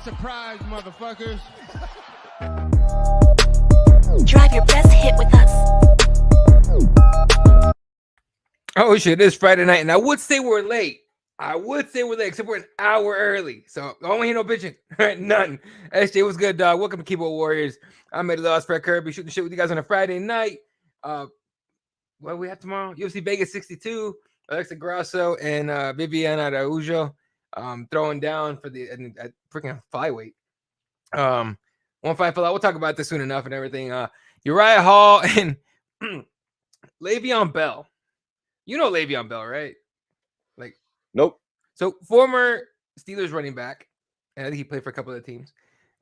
surprise, motherfuckers. Drive your best hit with us. Oh shit, it's Friday night, and I would say we're late. Except we're an hour early. So I don't hear no bitching. None. SJ, what's good, dog? Welcome to Keyboard Warriors. I'm Eddie Lost, Fred Kirby, shooting shit with you guys on a Friday night. What do we have tomorrow? UFC Vegas 62. Alexa Grasso and Viviana Araujo throwing down for the freaking flyweight. One fight for that. We'll talk about this soon enough and everything. Uriah Hall and Le'Veon Bell. You know Le'Veon Bell, right? Like, nope. So former Steelers running back, and I think he played for a couple of teams.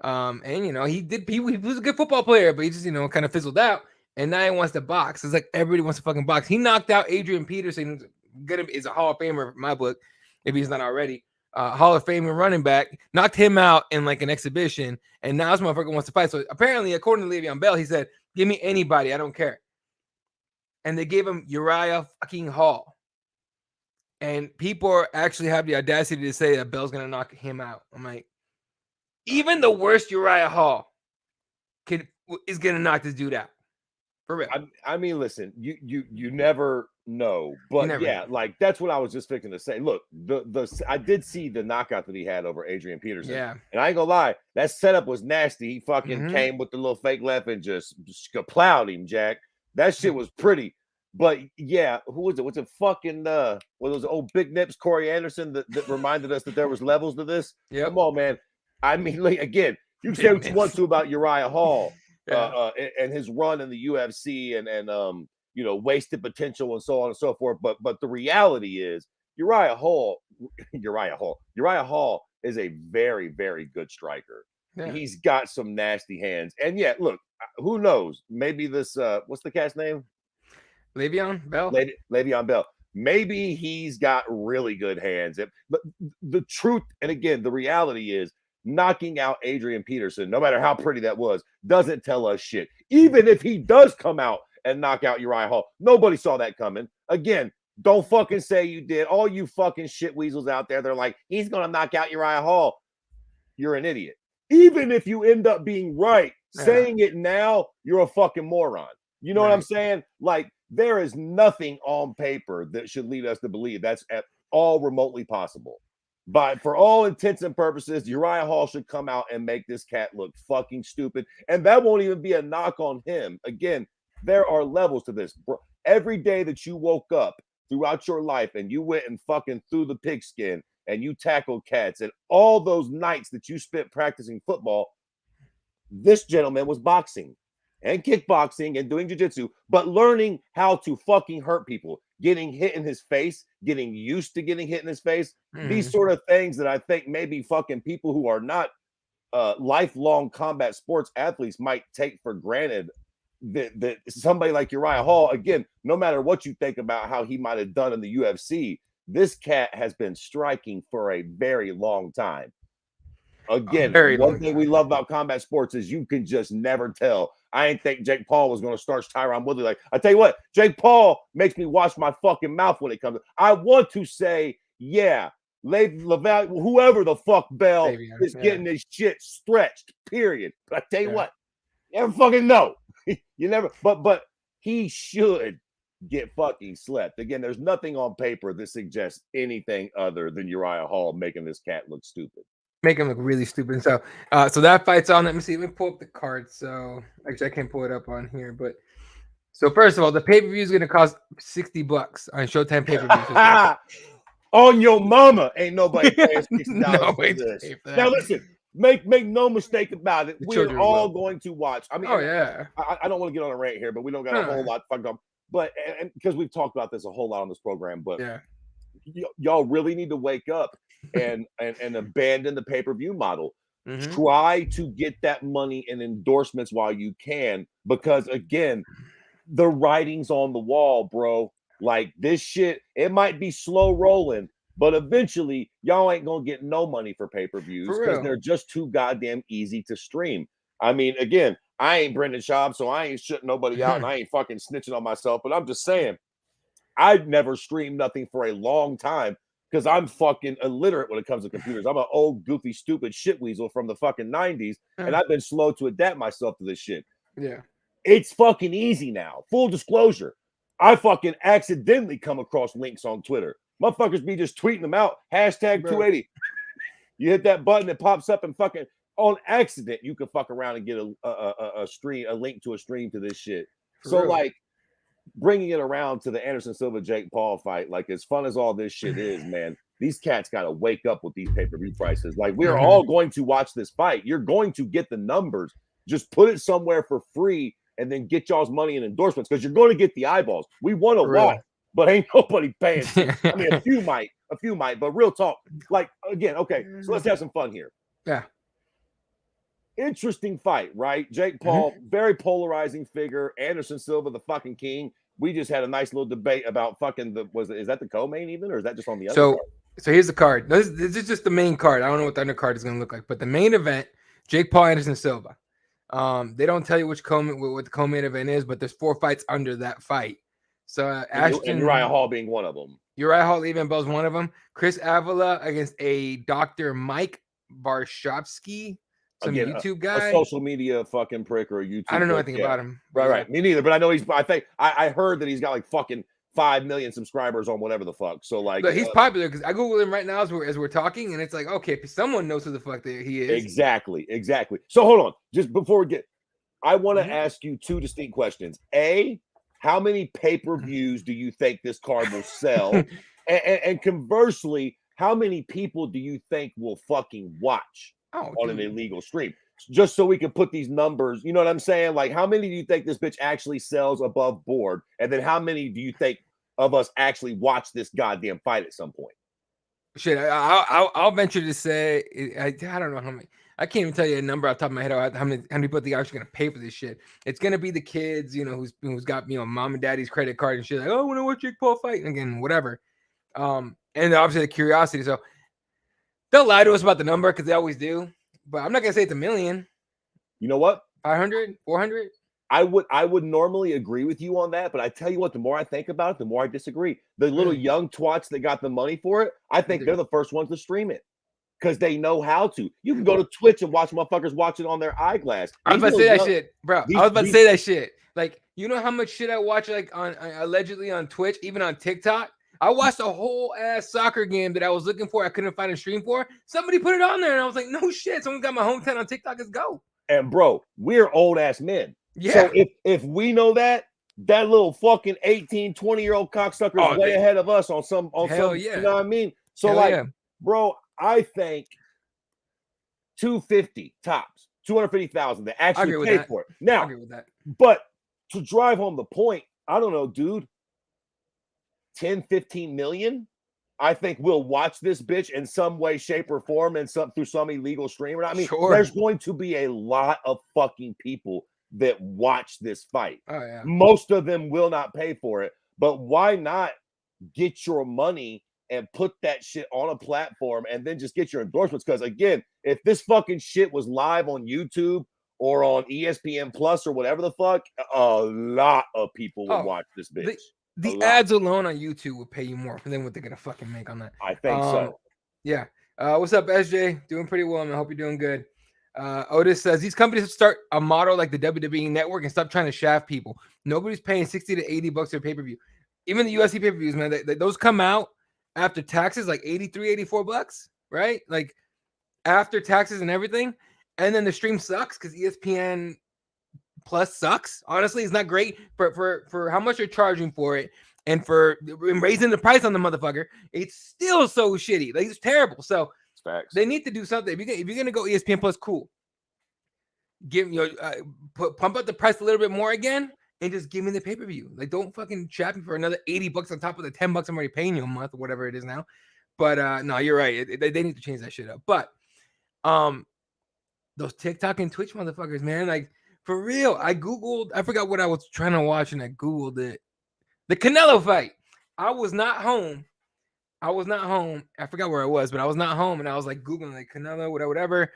And you know, he was a good football player, but he just, you know, kind of fizzled out. And now he wants to box. It's like everybody wants to fucking box. He knocked out Adrian Peterson, is a Hall of Famer in my book, if he's not already. Hall of Famer running back, knocked him out in like an exhibition, and now this motherfucker wants to fight. So apparently, according to Le'Veon Bell, he said, "Give me anybody, I don't care." And they gave him Uriah fucking Hall. And people actually have the audacity to say that Bell's gonna knock him out. I'm like, even the worst Uriah Hall is gonna knock this dude out. For real. I mean, listen, you never know, but like that's what I was just fixing to say. Look, I did see the knockout that he had over Adrian Peterson. Yeah, and I ain't gonna lie, that setup was nasty. He fucking came with the little fake left and just plowed him, Jack. That shit was pretty. But yeah, who was it? Was it fucking one of those old big nips, Corey Anderson, that reminded us that there was levels to this? Yep. Come on, man. I mean, like, again, you can say what you want to about Uriah Hall. And his run in the UFC and you know, wasted potential and so on and so forth. But the reality is Uriah Hall is a very, very good striker. Yeah. He's got some nasty hands. And yeah, look, who knows? Maybe this what's the cat's name? Le'Veon Bell. Le'Veon Bell. Maybe he's got really good hands. But the truth, and again, the reality is, knocking out Adrian Peterson, no matter how pretty that was, doesn't tell us shit. Even if he does come out and knock out Uriah Hall, nobody saw that coming. Again, don't fucking say you did. All you fucking shit weasels out there, they're like, he's going to knock out Uriah Hall. You're an idiot. Even if you end up being right, saying it now, you're a fucking moron. You know what I'm saying? Like, there is nothing on paper that should lead us to believe that's at all remotely possible. But for all intents and purposes, Uriah Hall should come out and make this cat look fucking stupid. And that won't even be a knock on him. Again, there are levels to this. Every day that you woke up throughout your life and you went and fucking threw the pigskin and you tackled cats and all those nights that you spent practicing football, this gentleman was boxing and kickboxing and doing jiu-jitsu, but learning how to fucking hurt people, getting hit in his face, getting used to getting hit in his face. These sort of things that I think maybe fucking people who are not lifelong combat sports athletes might take for granted. That somebody like Uriah Hall, again, no matter what you think about how he might have done in the UFC, this cat has been striking for a very long time. Again, one thing we love about combat sports is you can just never tell. I ain't think Jake Paul was going to start Tyron Woodley. Like, I tell you what, Jake Paul makes me wash my fucking mouth when it comes. I want to say, yeah, LaValle, whoever the fuck Bell is getting this shit stretched, period. But I tell you what, you never fucking know. You never, but he should get fucking slept. Again, there's nothing on paper that suggests anything other than Uriah Hall making this cat look stupid. Make him look really stupid. So that fight's on. Let me see. Let me pull up the card. So actually, I can't pull it up on here. But so first of all, the pay-per-view is going to cost $60 on Showtime pay-per-view. On your mama, ain't nobody paying $60 for this. Now listen, make no mistake about it. We're all going to watch. I mean, I don't want to get on a rant here, but we don't got a whole lot fucked up. But and because we've talked about this a whole lot on this program, but y'all really need to wake up and abandon the pay-per-view model. Try to get that money in endorsements while you can, because again, the writing's on the wall, bro. Like, this shit, it might be slow rolling, but eventually y'all ain't gonna get no money for pay-per-views because they're just too goddamn easy to stream. I mean, again, I ain't Brendan Schaub, so I ain't shutting nobody out and I ain't fucking snitching on myself, but I'm just saying, I've never streamed nothing for a long time because I'm fucking illiterate when it comes to computers. I'm an old, goofy, stupid shit weasel from the fucking 90s, and I've been slow to adapt myself to this shit. Yeah. It's fucking easy now. Full disclosure. I fucking accidentally come across links on Twitter. Motherfuckers be just tweeting them out. Hashtag Bro. 280. You hit that button, it pops up, and fucking on accident, you can fuck around and get a stream, a link to a stream to this shit. So real. like bringing it around to the Anderson Silva Jake Paul fight, like as fun as all this shit is, man, these cats got to wake up with these pay-per-view prices. Like we're all going to watch this fight. You're going to get the numbers. Just put it somewhere for free and then get y'all's money and endorsements because you're going to get the eyeballs. We want to watch, but ain't nobody paying. I mean, a few might, but real talk. Like again, okay, so let's have some fun here. Yeah. Interesting fight, right? Jake Paul, very polarizing figure. Anderson Silva, the fucking king. We just had a nice little debate about fucking is that the co-main even, or is that just on the other card? So here's the card. This is just the main card. I don't know what the undercard is going to look like, but the main event, Jake Paul, Anderson Silva. They don't tell you what the co-main event is, but there's 4 fights under that fight. So Ashton and Uriah Hall being one of them. Uriah Hall, Levan Bell's one of them. Chris Avila against a Dr. Mike Varshavsky, some Again, YouTube guy, a social media fucking prick or a YouTube. I don't know anything about him. Right. Me neither. But I know I heard that he's got like fucking 5 million subscribers on whatever the fuck. So like, but he's popular because I Google him right now as we're talking, and it's like, okay, if someone knows who the fuck he is. Exactly. So hold on, just before we get, I want to ask you 2 distinct questions. A, how many pay-per-views do you think this card will sell? and conversely, how many people do you think will fucking watch on an illegal stream? Just so we can put these numbers, you know what I'm saying? Like, how many do you think this bitch actually sells above board? And then how many do you think of us actually watch this goddamn fight at some point? Shit, I'll venture to say, I don't know how many. I can't even tell you a number off the top of my head how many people think are actually going to pay for this shit. It's going to be the kids, who's got, mom and daddy's credit card and shit. Like, oh, I want to watch Jake Paul fight. And again, whatever. And obviously the curiosity. So they'll lie to us about the number because they always do. But I'm not going to say it's 1 million. You know what? 500, 400. I would normally agree with you on that, but I tell you what, the more I think about it, the more I disagree. The little young twats that got the money for it, I think they're the first ones to stream it because they know how to. You can go to Twitch and watch motherfuckers watch it on their eyeglass. I was about to say that shit, bro. I was about to say that shit. Like, you know how much shit I watch like on allegedly on Twitch, even on TikTok? I watched a whole ass soccer game that I was looking for. I couldn't find a stream for. Somebody put it on there, and I was like, no shit. Someone got my hometown on TikTok. Let's go. And bro, we're old ass men. Yeah. So if we know that little fucking 18, 20-year-old cocksucker is way ahead of us on some, yeah. You know what I mean? So bro, I think 250 tops, 250,000 that actually pay for it. Now, I agree with that. But to drive home the point, I don't know, dude, 10, 15 million, I think we'll watch this bitch in some way, shape, or form and through some illegal streamer. I mean, there's going to be a lot of fucking people that watch this fight. Oh, yeah. Most of them will not pay for it, but why not get your money and put that shit on a platform and then just get your endorsements? Because again, if this fucking shit was live on YouTube or on ESPN Plus or whatever the fuck, a lot of people would watch this bitch. The ads alone on YouTube will pay you more than what they're gonna fucking make on that. I think so. Yeah. What's up, SJ? Doing pretty well, man. I hope you're doing good. Otis says these companies start a model like the WWE Network and stop trying to shaft people. Nobody's paying $60 to $80 for pay-per-view. Even the UFC pay-per-views, man, those come out after taxes, like $83, $84, right? Like after taxes and everything. And then the stream sucks because ESPN Plus sucks. Honestly, it's not great for how much you're charging for it, and for raising the price on the motherfucker. It's still so shitty. Like, it's terrible. So they need to do something. If you're gonna go ESPN Plus, cool. Give pump up the price a little bit more again, and just give me the pay-per-view. Like, don't fucking chat me for another $80 on top of the $10 I'm already paying you a month or whatever it is now. But no, you're right. They need to change that shit up. But those TikTok and Twitch motherfuckers, man, like. For real, I forgot what I was trying to watch, and I Googled it. The Canelo fight. I was not home. I forgot where I was, but I was not home, and I was like Googling like Canelo, whatever.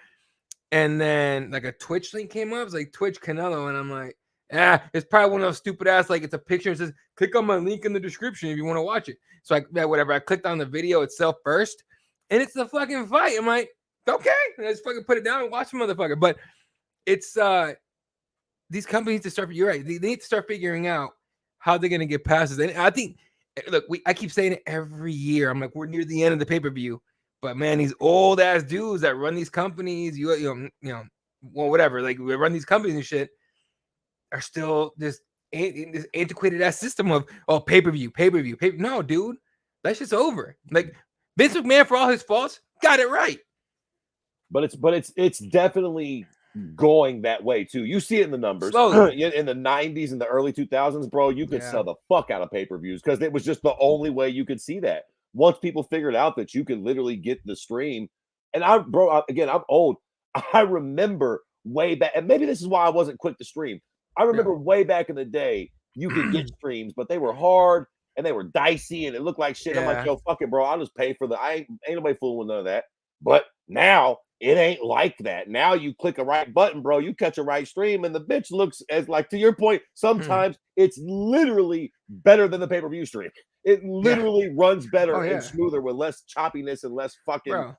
And then like a Twitch link came up. It was like Twitch Canelo, and I'm like, It's probably one of those stupid ass, like it's a picture. It says, click on my link in the description if you want to watch it. So whatever. I clicked on the video itself first, and it's the fucking fight. I'm like, okay, let's fucking put it down and watch the motherfucker. But it's these companies need to start. You're right. They need to start figuring out how they're gonna get past this. And I think, look, I keep saying it every year. I'm like, we're near the end of the pay-per-view, but man, these old ass dudes that run these companies, well, whatever, like we run these companies and shit, are still this antiquated ass system of pay-per-view. No, dude, that's just over. Like Vince McMahon, for all his faults, got it right. But it's definitely going that way too. You see it in the numbers. Slowly. In the 90s and the early 2000s, bro, you could sell the fuck out of pay-per-views because it was just the only way you could see that. Once people figured out that you could literally get the stream, and I'm old. I remember way back, and maybe this is why I wasn't quick to stream. I remember way back in the day, you could get streams, but they were hard and they were dicey and it looked like shit. I'm like, yo, fuck it, bro. I'll just pay for ain't nobody fooling with none of that. But now it ain't like that. Now you click a right button, bro. You catch a right stream, and the bitch looks as, like, to your point, sometimes it's literally better than the pay-per-view stream. It literally runs better and smoother with less choppiness and less fucking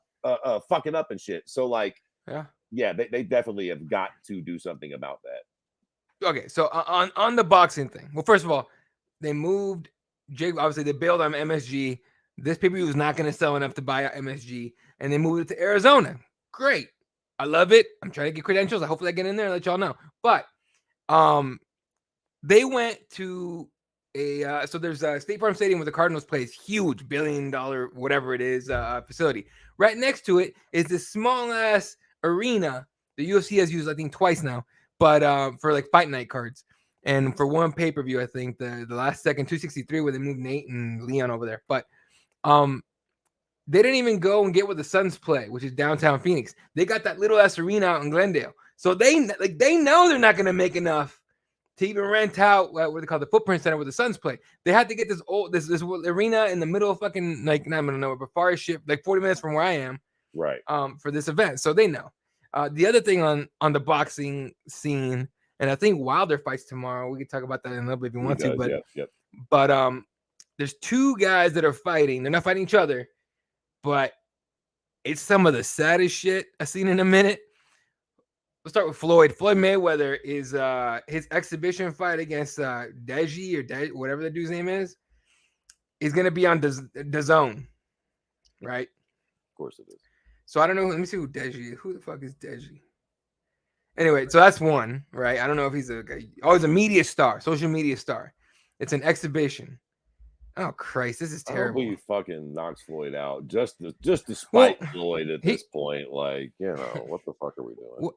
fucking up and shit. So like, they definitely have got to do something about that. Okay, so on the boxing thing. Well, first of all, they moved Jake. Obviously, they bailed on MSG. This pay-per-view was not going to sell enough to buy out MSG, and they moved it to Arizona. Great, I love it. I'm trying to get credentials. Hopefully, I get in there and let y'all know. But they went to so there's a State Farm Stadium where the Cardinals play. It's huge, $1 billion, whatever it is, facility. Right next to it is this small ass arena the UFC has used, I think, twice now. But for like fight night cards, and for one pay-per-view, I think the last second 263 where they moved Nate and Leon over there. But they didn't even go and get where the Suns play, which is downtown Phoenix. They got that little ass arena out in Glendale, so they know they're not gonna make enough to even rent out what they call the Footprint Center where the Suns play. They had to get this arena in the middle of fucking, like, not gonna know, but far as shit, like 40 minutes from where I am, right? For this event, so they know. The other thing on the boxing scene, and I think Wilder fights tomorrow. We can talk about that in a little bit if you want to. But there's two guys that are fighting. They're not fighting each other, but it's some of the saddest shit I've seen in a minute. Let's start with Floyd. Floyd Mayweather is his exhibition fight against Deji or whatever the dude's name is going to be on DAZN, right? Of course it is. So I don't know. Let me see who Deji is. Who the fuck is Deji? Anyway, so that's one, right? I don't know if he's he's a media star, social media star. It's an exhibition. Oh Christ, this is terrible. I hope he fucking knocks Floyd out just to spite Floyd at this point. Like, what the fuck are we doing?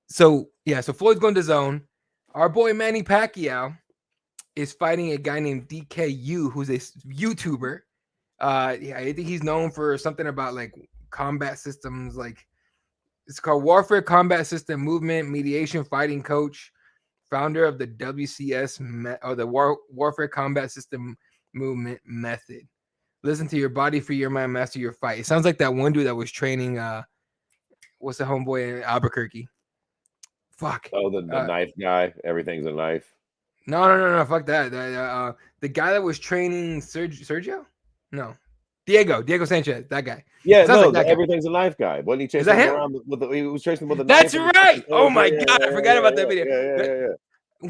So Floyd's going to DAZN. Our boy Manny Pacquiao is fighting a guy named DKU, who's a YouTuber. I think he's known for something about like combat systems, like it's called Warfare Combat System Movement Mediation Fighting Coach, founder of the WCS or the Warfare Combat System Movement Method. Listen to your body, free your mind, master your fight. It sounds like that one dude that was training what's the homeboy in Albuquerque? Fuck. Oh, the knife guy. Everything's a knife. No. Fuck that. The guy that was training Sergio? No. Diego Sanchez, that guy. Yeah, no, like everything's a knife guy. Wasn't he chasing him around he was chasing with a knife? That's right. Oh my God, I forgot about that video. Yeah.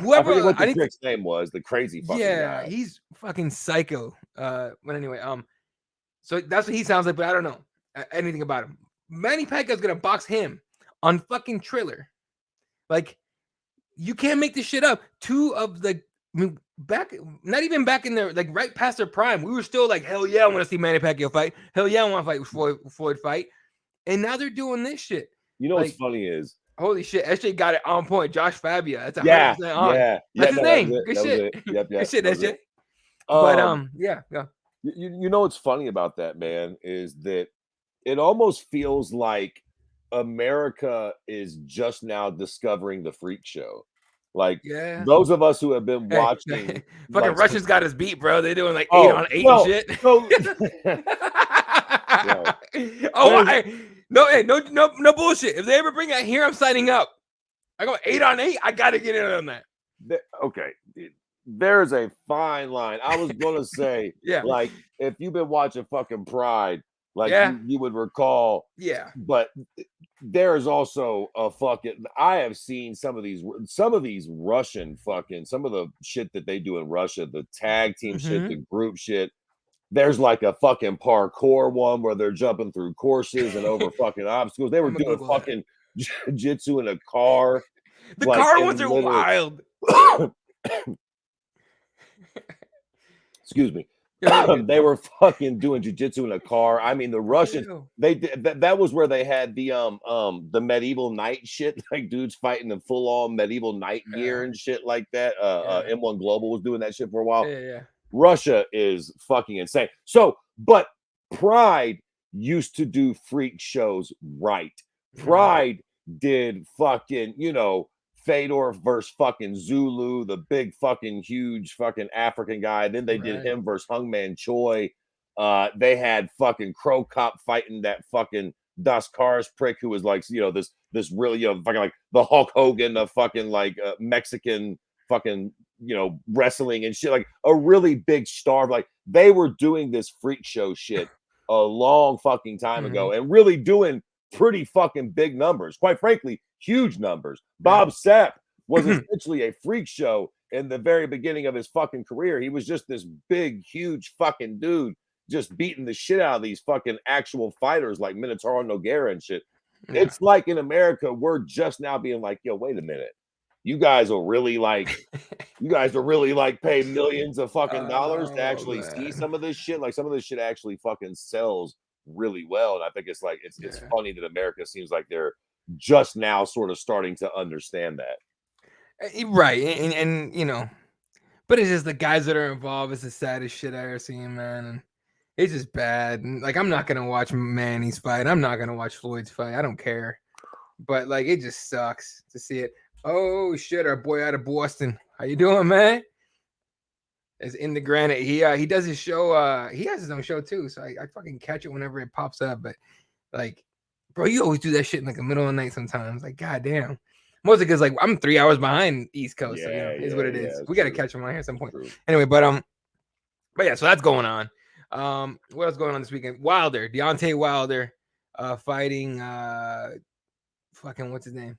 Whoever, I forget what the trick's name was, the crazy fucking guy. He's fucking psycho. But anyway, so that's what he sounds like, but I don't know anything about him. Manny Pacquiao's gonna box him on fucking Triller. Like, you can't make this shit up. Two of the not even back in there, like right past their prime, we were still like, hell yeah, I want to see Manny Pacquiao fight. Hell yeah, I want to fight Floyd fight. And now they're doing this shit. You know what's funny is, holy shit, SJ got it on point. Josh Fabia. That's 100% on. That's his name. Good shit. Yep. Good shit, SJ. But yeah. You know what's funny about that, man, is that it almost feels like America is just now discovering the freak show. Like, those of us who have been watching, fucking Russians got us beat, bro. They're doing like 8 on 8 and shit. No bullshit. If they ever bring that here, I'm signing up. I go 8 on 8. I gotta get in on that. Okay, there's a fine line. I was gonna say, Yeah. like, if you've been watching fucking Pride, like Yeah. you would recall, Yeah. but there's also a fucking. I have seen some of these Russian fucking some of the shit that they do in Russia, the tag team shit, the group shit. There's like a fucking parkour one where they're jumping through courses and over fucking obstacles. They were I'm gonna doing Google that. fucking jiu-jitsu in a car, The like car ones in are literally. wild. Excuse me. Yeah, you're good. They were fucking doing jiu-jitsu in a car. I mean, the Russians, Ew. they did that was where they had the medieval knight shit, like dudes fighting in full-on medieval knight gear and shit like that. Yeah. M1 Global was doing that shit for a while. Yeah. Russia is fucking insane. So, but Pride used to do freak shows right. Pride did fucking, Fedor versus fucking Zulu, the big fucking huge fucking African guy. Then they did him versus Hungman Choi. They had fucking Crow Cop fighting that fucking Daskars prick who was like, this really, fucking like the Hulk Hogan of fucking like Mexican fucking, wrestling and shit, like a really big star. Like they were doing this freak show shit a long fucking time ago and really doing pretty fucking big numbers, quite frankly, huge numbers. Bob Sapp was essentially a freak show in the very beginning of his fucking career. He was just this big, huge fucking dude just beating the shit out of these fucking actual fighters like Minotauro Nogueira and shit. Yeah. It's like in America, we're just now being like, yo, wait a minute. You guys are really like pay millions of fucking dollars to actually see some of this shit. Like some of this shit actually fucking sells really well. And I think it's like it's funny that America seems like they're just now sort of starting to understand that. Right. And but it's just the guys that are involved. It's the saddest shit I ever seen, man. And it's just bad. And like I'm not gonna watch Manny's fight. I'm not gonna watch Floyd's fight. I don't care. But like it just sucks to see it. Oh shit, our boy out of Boston. How you doing, man? Is in the granite. He does his show. He has his own show too. So I fucking catch it whenever it pops up. But like, bro, you always do that shit in like the middle of the night sometimes. Like, goddamn. Mostly because like I'm 3 hours behind East Coast. So is what it is. We gotta catch him on here at some point. Anyway, but yeah, so that's going on. What else going on this weekend? Wilder, Deontay Wilder, fighting fucking what's his name?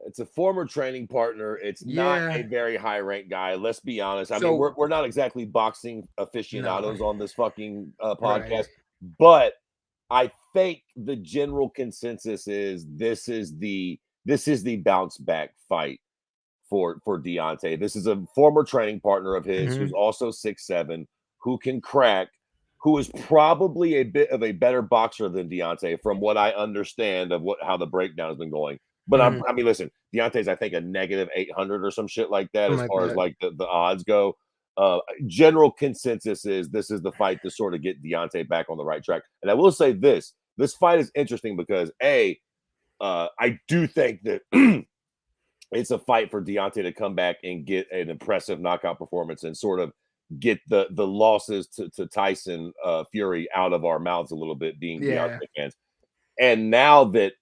It's a former training partner. It's not a very high ranked guy. Let's be honest. I mean, we're not exactly boxing aficionados on this fucking podcast, but I think the general consensus is this is the bounce back fight for Deontay. This is a former training partner of his who's also 6'7", who can crack, who is probably a bit of a better boxer than Deontay, from what I understand of how the breakdown has been going. But I mean, listen, Deontay's I think a negative 800 or some shit like that as far as like the odds go. General consensus is this is the fight to sort of get Deontay back on the right track. And I will say this fight is interesting because I do think that it's a fight for Deontay to come back and get an impressive knockout performance and sort of get the losses to Tyson Fury out of our mouths a little bit, being Deontay fans. And now that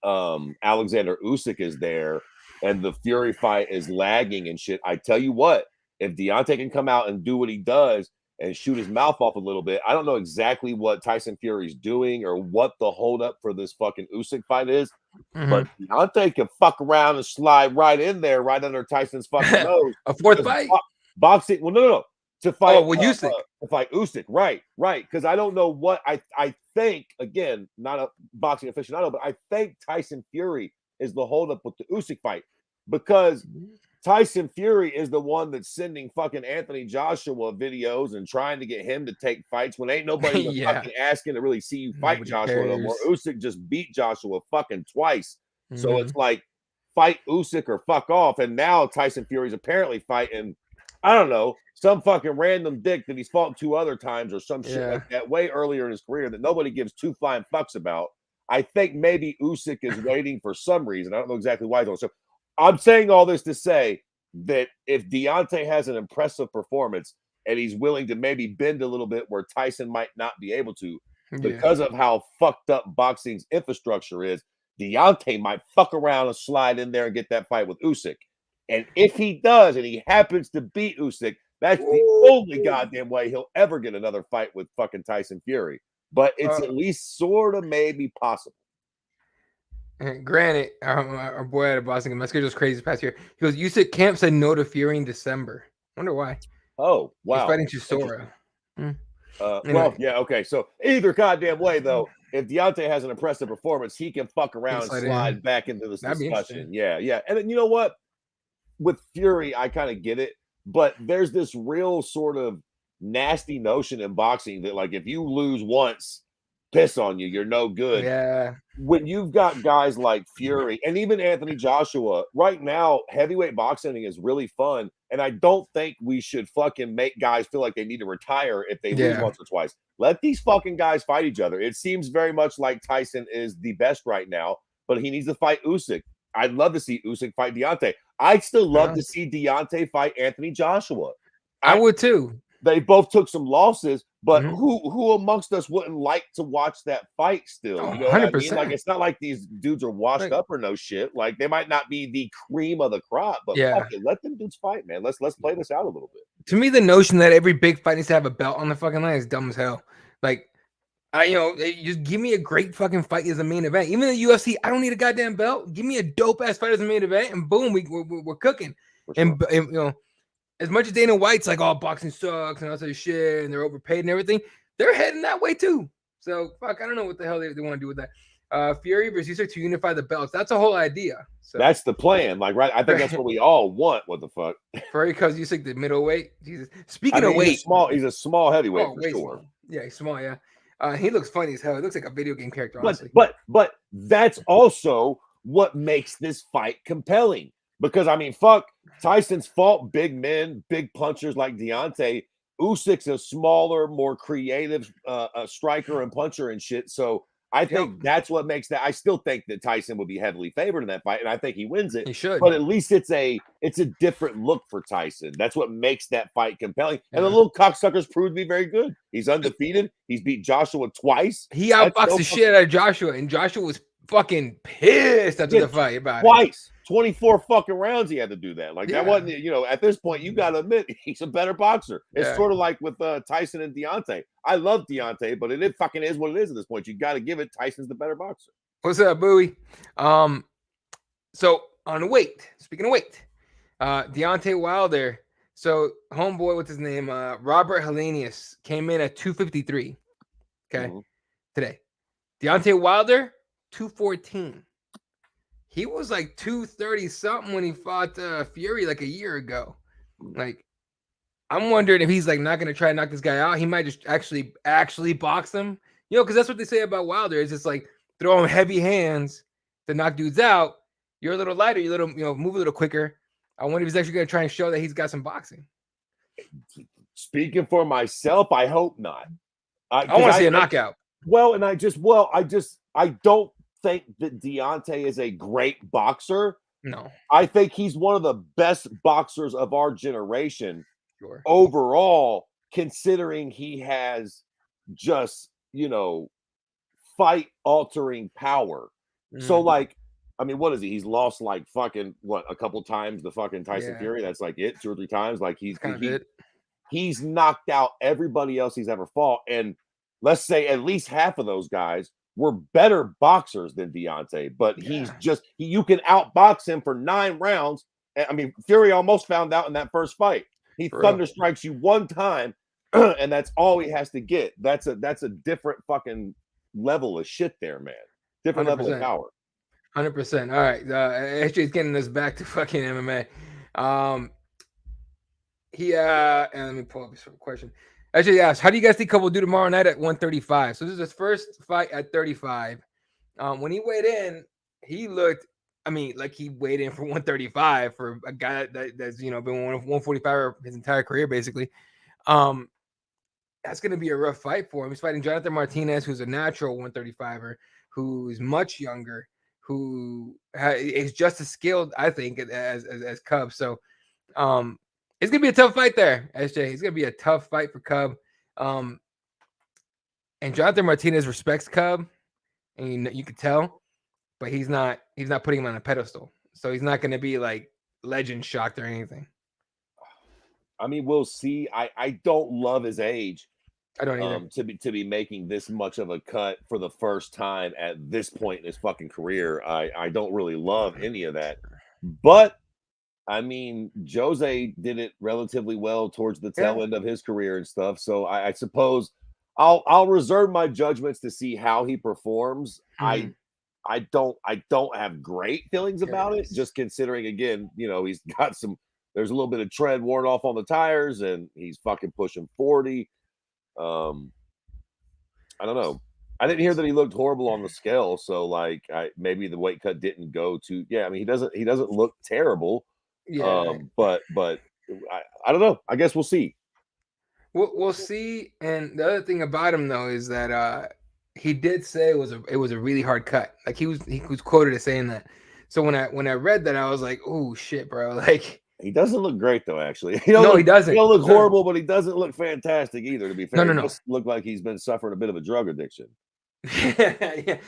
Alexander Usyk is there and the Fury fight is lagging and shit, I tell you what, if Deontay can come out and do what he does and shoot his mouth off a little bit, I don't know exactly what Tyson Fury's doing or what the holdup for this fucking Usyk fight is, but Deontay can fuck around and slide right in there, right under Tyson's fucking nose. A fourth fight? Boxing, well, no. To fight Usyk. To fight Usyk, right. Because I don't know what I think, again, not a boxing aficionado, but I think Tyson Fury is the holdup with the Usyk fight, because Tyson Fury is the one that's sending fucking Anthony Joshua videos and trying to get him to take fights when ain't nobody fucking asking to really see you fight Joshua no more. Usyk just beat Joshua fucking twice. So it's like, fight Usyk or fuck off. And now Tyson Fury's apparently fighting, I don't know, some fucking random dick that he's fought 2 other times or some shit like that way earlier in his career that nobody gives 2 flying fucks about. I think maybe Usyk is waiting for some reason. I don't know exactly why. So I'm saying all this to say that if Deontay has an impressive performance and he's willing to maybe bend a little bit where Tyson might not be able to, because of how fucked up boxing's infrastructure is, Deontay might fuck around and slide in there and get that fight with Usyk. And if he does, and he happens to beat Usyk, that's the only goddamn way he'll ever get another fight with fucking Tyson Fury. But it's at least sort of maybe possible. And granted, our boy out of Boston, my schedule's crazy this past year. He goes, Usyk camp said no to Fury in December. Wonder why. Oh, wow. He's fighting Chisora. Well, yeah, okay. So either goddamn way, though, if Deontay has an impressive performance, he can fuck around and slide back into this discussion. Yeah. And then, you know what? With Fury, I kind of get it, but there's this real sort of nasty notion in boxing that, like, if you lose once, piss on you, you're no good. Yeah. When you've got guys like Fury and even Anthony Joshua, right now, heavyweight boxing is really fun. And I don't think we should fucking make guys feel like they need to retire if they lose once or twice. Let these fucking guys fight each other. It seems very much like Tyson is the best right now, but he needs to fight Usyk. I'd love to see Usyk fight Deontay. I'd still love to see Deontay fight Anthony Joshua. I would too. They both took some losses, but who amongst us wouldn't like to watch that fight still? You know what I mean? Like, it's not like these dudes are washed up or no shit. Like, they might not be the cream of the crop, but fuck it, let them dudes fight, man. Let's play this out a little bit. To me, the notion that every big fight needs to have a belt on the fucking line is dumb as hell. Like, just give me a great fucking fight as a main event. Even in the UFC, I don't need a goddamn belt. Give me a dope ass fight as a main event, and boom, we're cooking. And you know, as much as Dana White's like, oh, boxing sucks and all that shit, and they're overpaid and everything, they're heading that way too. So fuck, I don't know what the hell they want to do with that. Fury versus Usyk to unify the belts. That's a whole idea. So that's the plan. Like, right? I think that's what we all want. What the fuck? Fury because Usyk the middleweight. Jesus. Speaking of weight, he's a small heavyweight for sure. Small. Yeah, he's small. Yeah. He looks funny as hell. He looks like a video game character, honestly. But that's also what makes this fight compelling. Because, I mean, fuck, Tyson's fought big men, big punchers like Deontay. Usyk's a smaller, more creative striker and puncher and shit. So I think that's what makes that. I still think that Tyson would be heavily favored in that fight, and I think he wins it. He should. But at least it's a different look for Tyson. That's what makes that fight compelling. And the little cocksucker's proved to be very good. He's undefeated. He's beat Joshua twice. He outboxed the shit out of Joshua, and Joshua was fucking pissed after the fight about twice. 24 fucking rounds he had to do that. Like, that wasn't, at this point, you got to admit he's a better boxer. It's sort of like with Tyson and Deontay. I love Deontay, but it fucking is what it is at this point. You got to give it. Tyson's the better boxer. What's up, Bowie? So on weight, speaking of weight, Deontay Wilder. So homeboy, what's his name? Robert Helenius came in at 253. Okay. Today. Deontay Wilder, 214. He was like 230 something when he fought Fury like a year ago. Like, I'm wondering if he's like not gonna try to knock this guy out. He might just actually box him, because that's what they say about Wilder. Is it's like throw him heavy hands to knock dudes out. You're a little lighter, you move a little quicker. I wonder if he's actually gonna try and show that he's got some boxing. Speaking for myself, I hope not. I want to see a knockout. I don't think that Deontay is a great boxer. No. I think he's one of the best boxers of our generation overall, considering he has just, fight-altering power. So, like, I mean, what is he? He's lost, like, fucking, a couple times the fucking Tyson Fury? That's, like, it? 2 or 3 times? Like, he's knocked out everybody else he's ever fought. And let's say at least half of those guys were better boxers than Deontay, but you can outbox him for 9 rounds. I mean, Fury almost found out in that first fight. He thunder strikes you one time, and that's all he has to get. That's a different fucking level of shit there, man. Different 100%. Level of power. 100%. All right. AJ's getting us back to fucking MMA. And let me pull up this question. Actually, asked, how do you guys think Cub will do tomorrow night at 135? So this is his first fight at 35. When he weighed in, he looked, like he weighed in for 135 for a guy that's been 145 his entire career, basically. That's going to be a rough fight for him. He's fighting Jonathan Martinez, who's a natural 135er, who's much younger, who is just as skilled, I think, as Cub. So, it's going to be a tough fight there, SJ. It's going to be a tough fight for Cub. And Jonathan Martinez respects Cub, and you can tell, but he's not putting him on a pedestal. So he's not going to be like legend shocked or anything. I mean, we'll see. I don't love his age. I don't either. To be making this much of a cut for the first time at this point in his fucking career. I don't really love any of that. But I mean, Jose did it relatively well towards the tail end of his career and stuff. So I suppose I'll reserve my judgments to see how he performs. Mhm. I don't have great feelings about it, just considering again, he's got there's a little bit of tread worn off on the tires and he's fucking pushing 40. I don't know. I didn't hear that he looked horrible on the scale, so like maybe the weight cut didn't go to I mean he doesn't look terrible. Yeah. But I don't know. I guess we'll see. We'll see. And the other thing about him though is that he did say it was a really hard cut. Like he was quoted as saying that. So when I read that, I was like, oh shit, bro. Like he doesn't look great though, actually. He doesn't. He don't look horrible, but he doesn't look fantastic either, to be fair. No. He does look like he's been suffering a bit of a drug addiction. Yeah.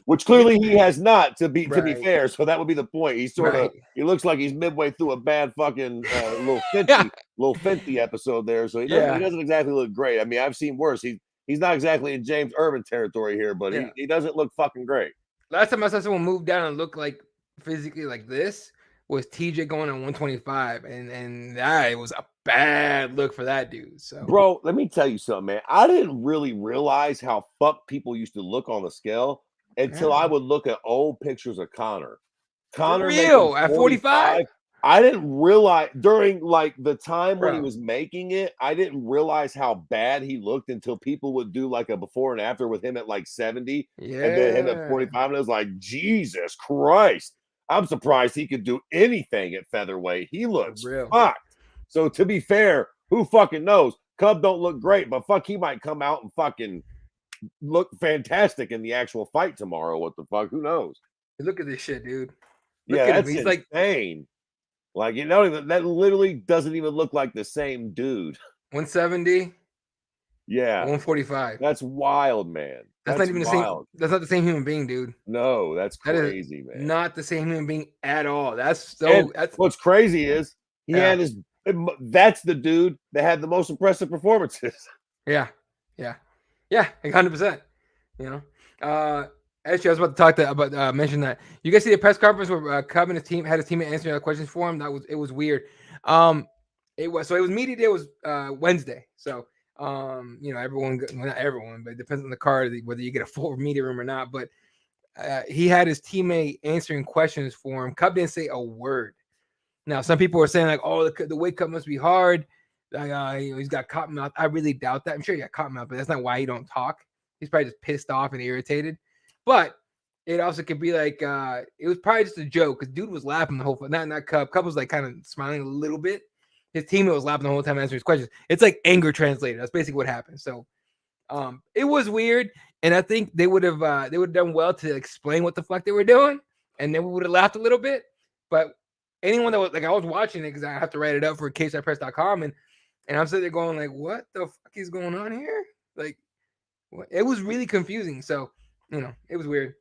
Which clearly he has not, to be fair. So that would be the point. He's sort of he looks like he's midway through a bad fucking little Fenty episode there. So he doesn't exactly look great. I mean, I've seen worse. He's not exactly in James Irvin territory here, but he doesn't look fucking great. Last time I saw someone move down and look like physically like this was TJ going on 125, and that was a bad look for that dude. So, bro, let me tell you something, man. I didn't really realize how fucked people used to look on the scale until I would look at old pictures of Connor. For real, at 45? I didn't realize during like the time when he was making it, I didn't realize how bad he looked until people would do like a before and after with him at like 70 and then him at 45. And it was like, Jesus Christ. I'm surprised he could do anything at featherweight. He looks fucked. So to be fair, who fucking knows? Cub don't look great, but fuck, he might come out and fucking look fantastic in the actual fight tomorrow. What the fuck? Who knows? Look at this shit, dude. That's insane. Like, that literally doesn't even look like the same dude. 170. Yeah. 145. That's wild, man. That's not even the same. That's not the same human being, dude. No, that's crazy, man. Not the same human being at all. That's what's crazy is that's the dude that had the most impressive performances. Yeah, 100%. Actually, I was about to talk mention that. You guys see the press conference where Cub and his team had his teammate answering questions for him? It was weird. It was media day was Wednesday. So everyone, well, not everyone, but it depends on the card whether you get a full media room or not. But he had his teammate answering questions for him. Cub didn't say a word. Now, some people were saying like, "Oh, the weight cut must be hard." Like, he's got cotton mouth. I really doubt that. I'm sure he got cotton mouth, but that's not why he don't talk. He's probably just pissed off and irritated. But it also could be like it was probably just a joke because dude was laughing the whole time. Not Cub. Cub was like kind of smiling a little bit. His teammate was laughing the whole time answering his questions. It's like anger translated. That's basically what happened. So it was weird, and I think they would have done well to explain what the fuck they were doing, and then we would have laughed a little bit. But anyone that was like, I was watching it because I have to write it up for KSIPress.com, and I'm sitting there going like, what the fuck is going on here? Like, what? It was really confusing. So it was weird.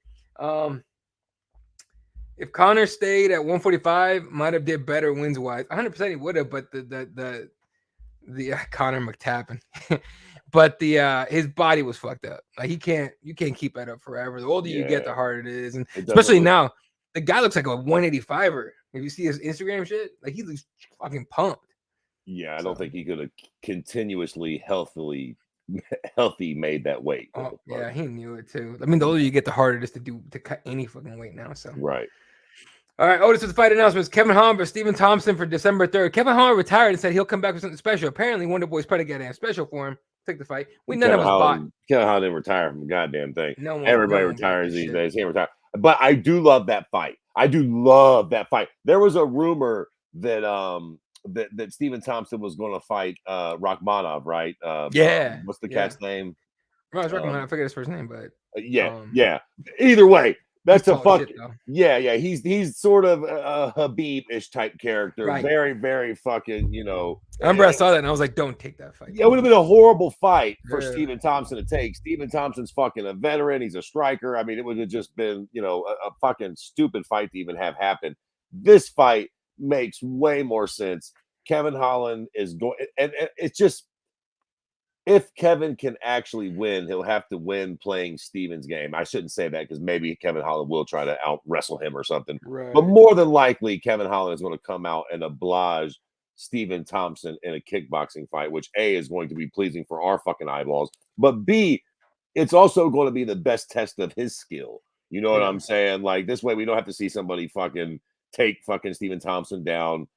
If Connor stayed at 145, might have did better wins wise. 100% he would have, but the Connor McTappin, but his body was fucked up. Like you can't keep that up forever. The older you get, the harder it is, and especially now, the guy looks like a 185er. If you see his Instagram shit, like he looks fucking pumped. Yeah, I don't think he could have continuously healthy made that weight. Oh, yeah, he knew it too. I mean, the older you get, the harder it is to cut any fucking weight now. So right. All right, Otis with the fight announcements. Kevin Holland versus Stephen Thompson for December 3rd. Kevin Holland retired and said he'll come back with something special. Apparently, Wonder Boy's probably got a special for him. Take the fight. None of us bought. Kevin Holland didn't retire from a goddamn thing. Everybody retires these days. He didn't retire. But I do love that fight. There was a rumor that that Stephen Thompson was going to fight Rachmanov, right? What's the cat's name? I forget his first name, but yeah. Either way, that's a fuck. Yeah. He's sort of a Habib-ish type character. Right. Very, very fucking. I remember I saw that and I was like, "Don't take that fight." Yeah, it would have been a horrible fight for Stephen Thompson to take. Stephen Thompson's fucking a veteran. He's a striker. I mean, it would have just been a fucking stupid fight to even have happen. This fight makes way more sense. Kevin Holland is going, and it's just, if Kevin can actually win, he'll have to win playing Steven's game. I shouldn't say that because maybe Kevin Holland will try to out wrestle him or something. Right. But more than likely, Kevin Holland is going to come out and oblige Stephen Thompson in a kickboxing fight, which A, is going to be pleasing for our fucking eyeballs, but B, it's also going to be the best test of his skill. You know what I'm saying? Like, this way we don't have to see somebody fucking take fucking Stephen Thompson down,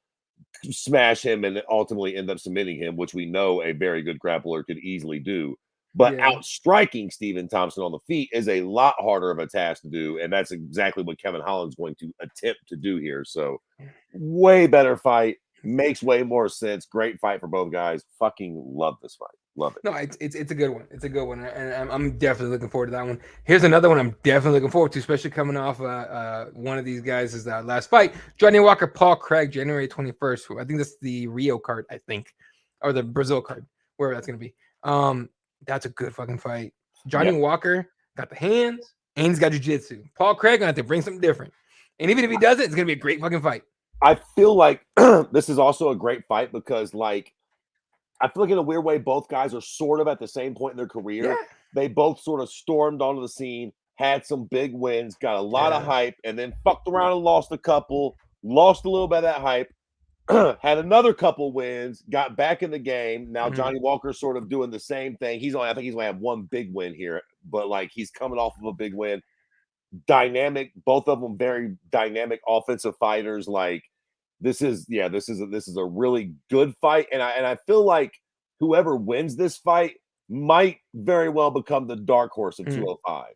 smash him, and ultimately end up submitting him, which we know a very good grappler could easily do. But outstriking Stephen Thompson on the feet is a lot harder of a task to do, and that's exactly what Kevin Holland's going to attempt to do here. So, way better fight, makes way more sense. Great fight for both guys. Fucking love this fight. Love it. No, it's a good one. It's a good one, and I'm definitely looking forward to that one. Here's another one I'm definitely looking forward to, especially coming off one of these guys is that last fight. Johnny Walker, Paul Craig, January 21st. I think that's the Rio card, I think, or the Brazil card, wherever that's gonna be. That's a good fucking fight. Johnny Walker got the hands and he's got jiu-jitsu. Paul Craig gonna have to bring something different, and even if he does it, it's gonna be a great fucking fight. I feel like this is also a great fight because, like, I feel like in a weird way, both guys are sort of at the same point in their career. Yeah. They both sort of stormed onto the scene, had some big wins, got a lot of hype, and then fucked around and lost a couple, lost a little bit of that hype, had another couple wins, got back in the game. Now Johnny Walker's sort of doing the same thing. I think he's going to have one big win here, but like he's coming off of a big win. Dynamic, both of them very dynamic offensive fighters. Like, this is a really good fight, and I feel like whoever wins this fight might very well become the dark horse of 205.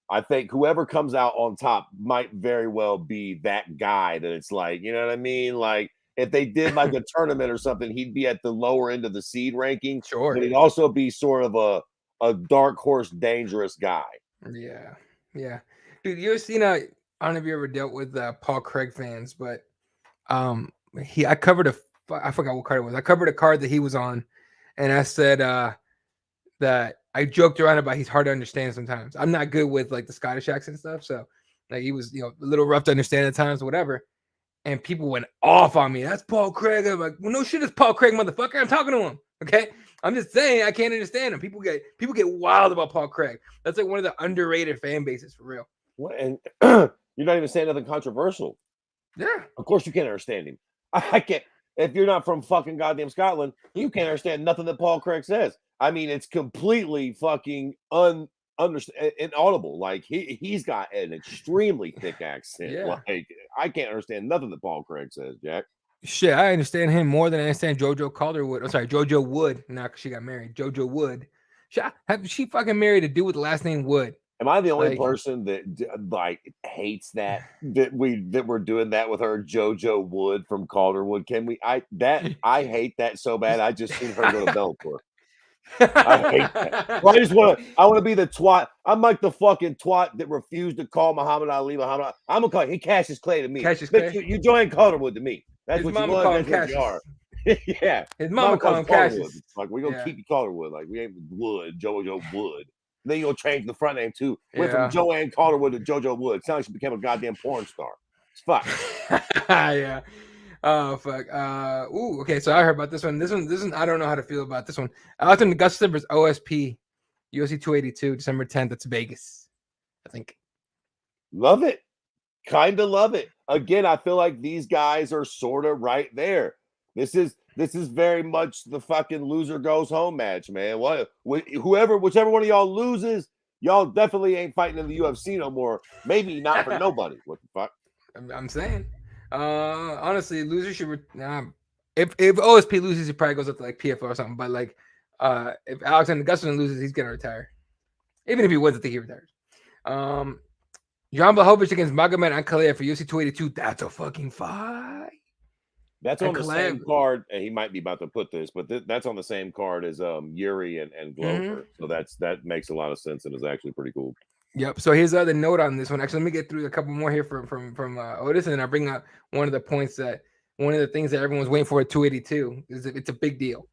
I think whoever comes out on top might very well be that guy that it's like, you know what I mean? Like, if they did like a tournament or something, he'd be at the lower end of the seed ranking. Sure. But he'd also be sort of a dark horse, dangerous guy. Yeah. Yeah. Dude, you ever seen I don't know if you ever dealt with Paul Craig fans, but I covered I forgot what card it was. I covered a card that he was on, and I said that I joked around about he's hard to understand sometimes. I'm not good with like the Scottish accent stuff, so like he was, a little rough to understand at times, whatever. And people went off on me. That's Paul Craig. I'm like, well, no shit, it's Paul Craig, motherfucker. I'm talking to him. Okay. I'm just saying I can't understand him. People get wild about Paul Craig. That's like one of the underrated fan bases for real. What? And you're not even saying nothing controversial. Yeah. Of course you can't understand him. I can't. If you're not from fucking goddamn Scotland, you can't understand nothing that Paul Craig says. I mean, it's completely fucking inaudible. Like he's got an extremely thick accent. Yeah. Like I can't understand nothing that Paul Craig says, Jack. Shit, I understand him more than I understand JoJo Calderwood. I'm sorry, JoJo Wood. Not because she got married. JoJo Wood. She fucking married a dude with the last name Wood. Am I the only person that like hates that we're doing that with her, JoJo Wood from Calderwood? Can we? I hate that so bad. I just seen her go to Bellator. I hate that. Well, I want to be the twat. I'm like the fucking twat that refused to call Muhammad Ali Muhammad. I'm gonna call he Cassius Clay to me. Cassius Clay. You joined Calderwood to me. That's His what you mama was. That's what you are. Yeah. His mama called him Cassius. Like we're gonna keep you Calderwood. Like we ain't Wood, JoJo Wood. And then you're gonna change the front name too. Went from Joanne Calderwood to JoJo Wood. Sounds like she became a goddamn porn star. It's fuck. Yeah. Oh fuck. Ooh. Okay. So I heard about this one. This one. I don't know how to feel about this one. Alton Augusta versus OSP, UFC 282, December 10th. That's Vegas, I think. Love it. Kind of love it. Again, I feel like these guys are sort of right there. This is very much the fucking loser goes home match, man. Whichever one of y'all loses, y'all definitely ain't fighting in the UFC no more. Maybe not for nobody. What the fuck? I'm saying. Honestly, losers should. If OSP loses, he probably goes up to like PFL or something. But like, if Alexander Gustafsson loses, he's gonna retire. Even if he wins, I think he retires. Jan Blachowicz against Magomed Ankalaev for UFC 282. That's a fucking fight. That's on the same card, and he might be about to put this, but that's on the same card as Yuri and Glover. So that makes a lot of sense and is actually pretty cool. Yep. So here's the other note on this one. Actually, let me get through a couple more here from Otis, and then I'll bring up one of the things that everyone's waiting for at 282. It's a big deal.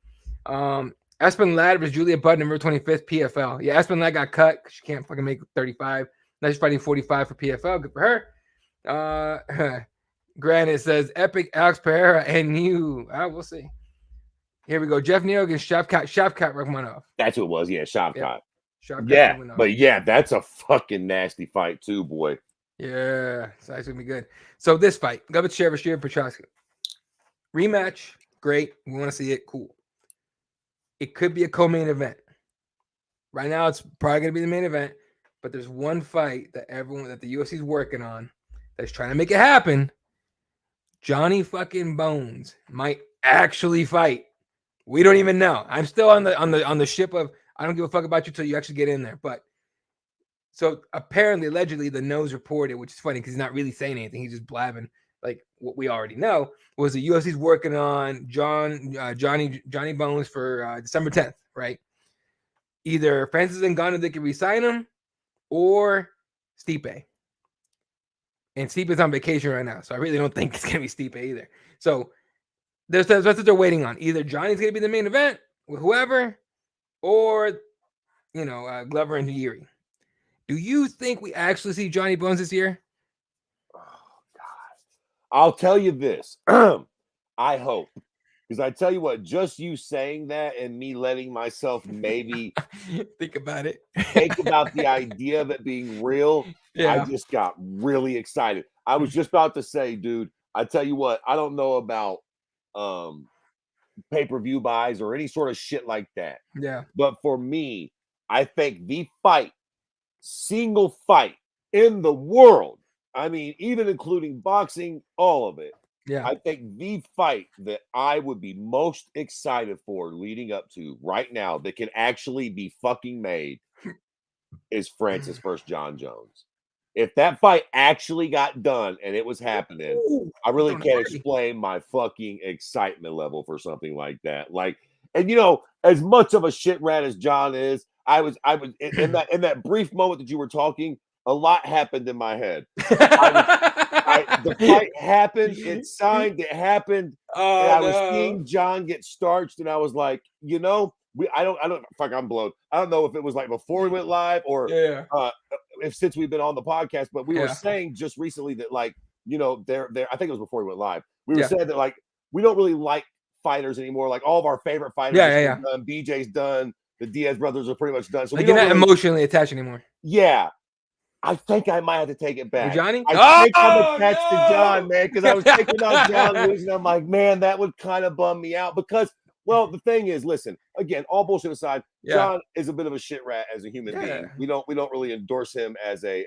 Aspen Ladd versus Julia Budd, November 25th, PFL. Yeah, Aspen Ladd got cut because she can't fucking make 35. Now she's fighting 45 for PFL. Good for her. Granite says epic Alex Pereira and you. We'll see. Here we go. Jeff Neal against Shavkat Rakhmonov. That's what it was. Yeah, Shavkat. Yep. Shavkat Yeah, Rakhmonov. but yeah, that's a fucking nasty fight too, boy. Yeah, so that's gonna be good. So this fight, Govachev versus Petrosky. Rematch, great. We want to see it. Cool. It could be a co-main event. Right now, it's probably gonna be the main event, but there's one fight that the UFC is working on that's trying to make it happen. Johnny fucking Bones might actually fight. We don't even know. I'm still on the ship of I don't give a fuck about you till you actually get in there. But so apparently, allegedly, the nose reported, which is funny because he's not really saying anything. He's just blabbing like what we already know. Was the UFC's working on Johnny Bones for December 10th, right? Either Francis Ngannou, they can re-sign him, or Stipe. And Stipe's on vacation right now, so I really don't think it's gonna be Stipe either. So that's what they're waiting on. Either Johnny's gonna be the main event with whoever, or Glover and Yuri. Do you think we actually see Johnny Bones this year? Oh God! I'll tell you this. I hope, because I tell you what, just you saying that and me letting myself maybe think about it, think about the idea of it being real. Yeah. I just got really excited. I was just about to say, dude, I tell you what, I don't know about pay-per-view buys or any sort of shit like that. Yeah. But for me, I think the single fight in the world, I mean, even including boxing, all of it. Yeah. I think the fight that I would be most excited for leading up to right now that can actually be fucking made is Francis versus John Jones. If that fight actually got done and it was happening, I really can't explain my fucking excitement level for something like that. Like, and as much of a shit rat as John is, I was in that brief moment that you were talking, a lot happened in my head. The fight happened, it signed, it happened, and I was seeing John get starched, and I was like, I don't fuck, I'm blown. I don't know if it was like before we went live or if since we've been on the podcast, but we were saying just recently that I think it was before we went live. We were saying that we don't really like fighters anymore. Like all of our favorite fighters are done. BJ's done. The Diaz brothers are pretty much done. So you're not emotionally attached anymore. Yeah. I think I might have to take it back. With Johnny? I think I'm attached to John, man, because I was thinking about John losing. I'm like, man, that would kind of bum me out because, well, the thing is, listen, again, all bullshit aside, John is a bit of a shit rat as a human being. We don't really endorse him as a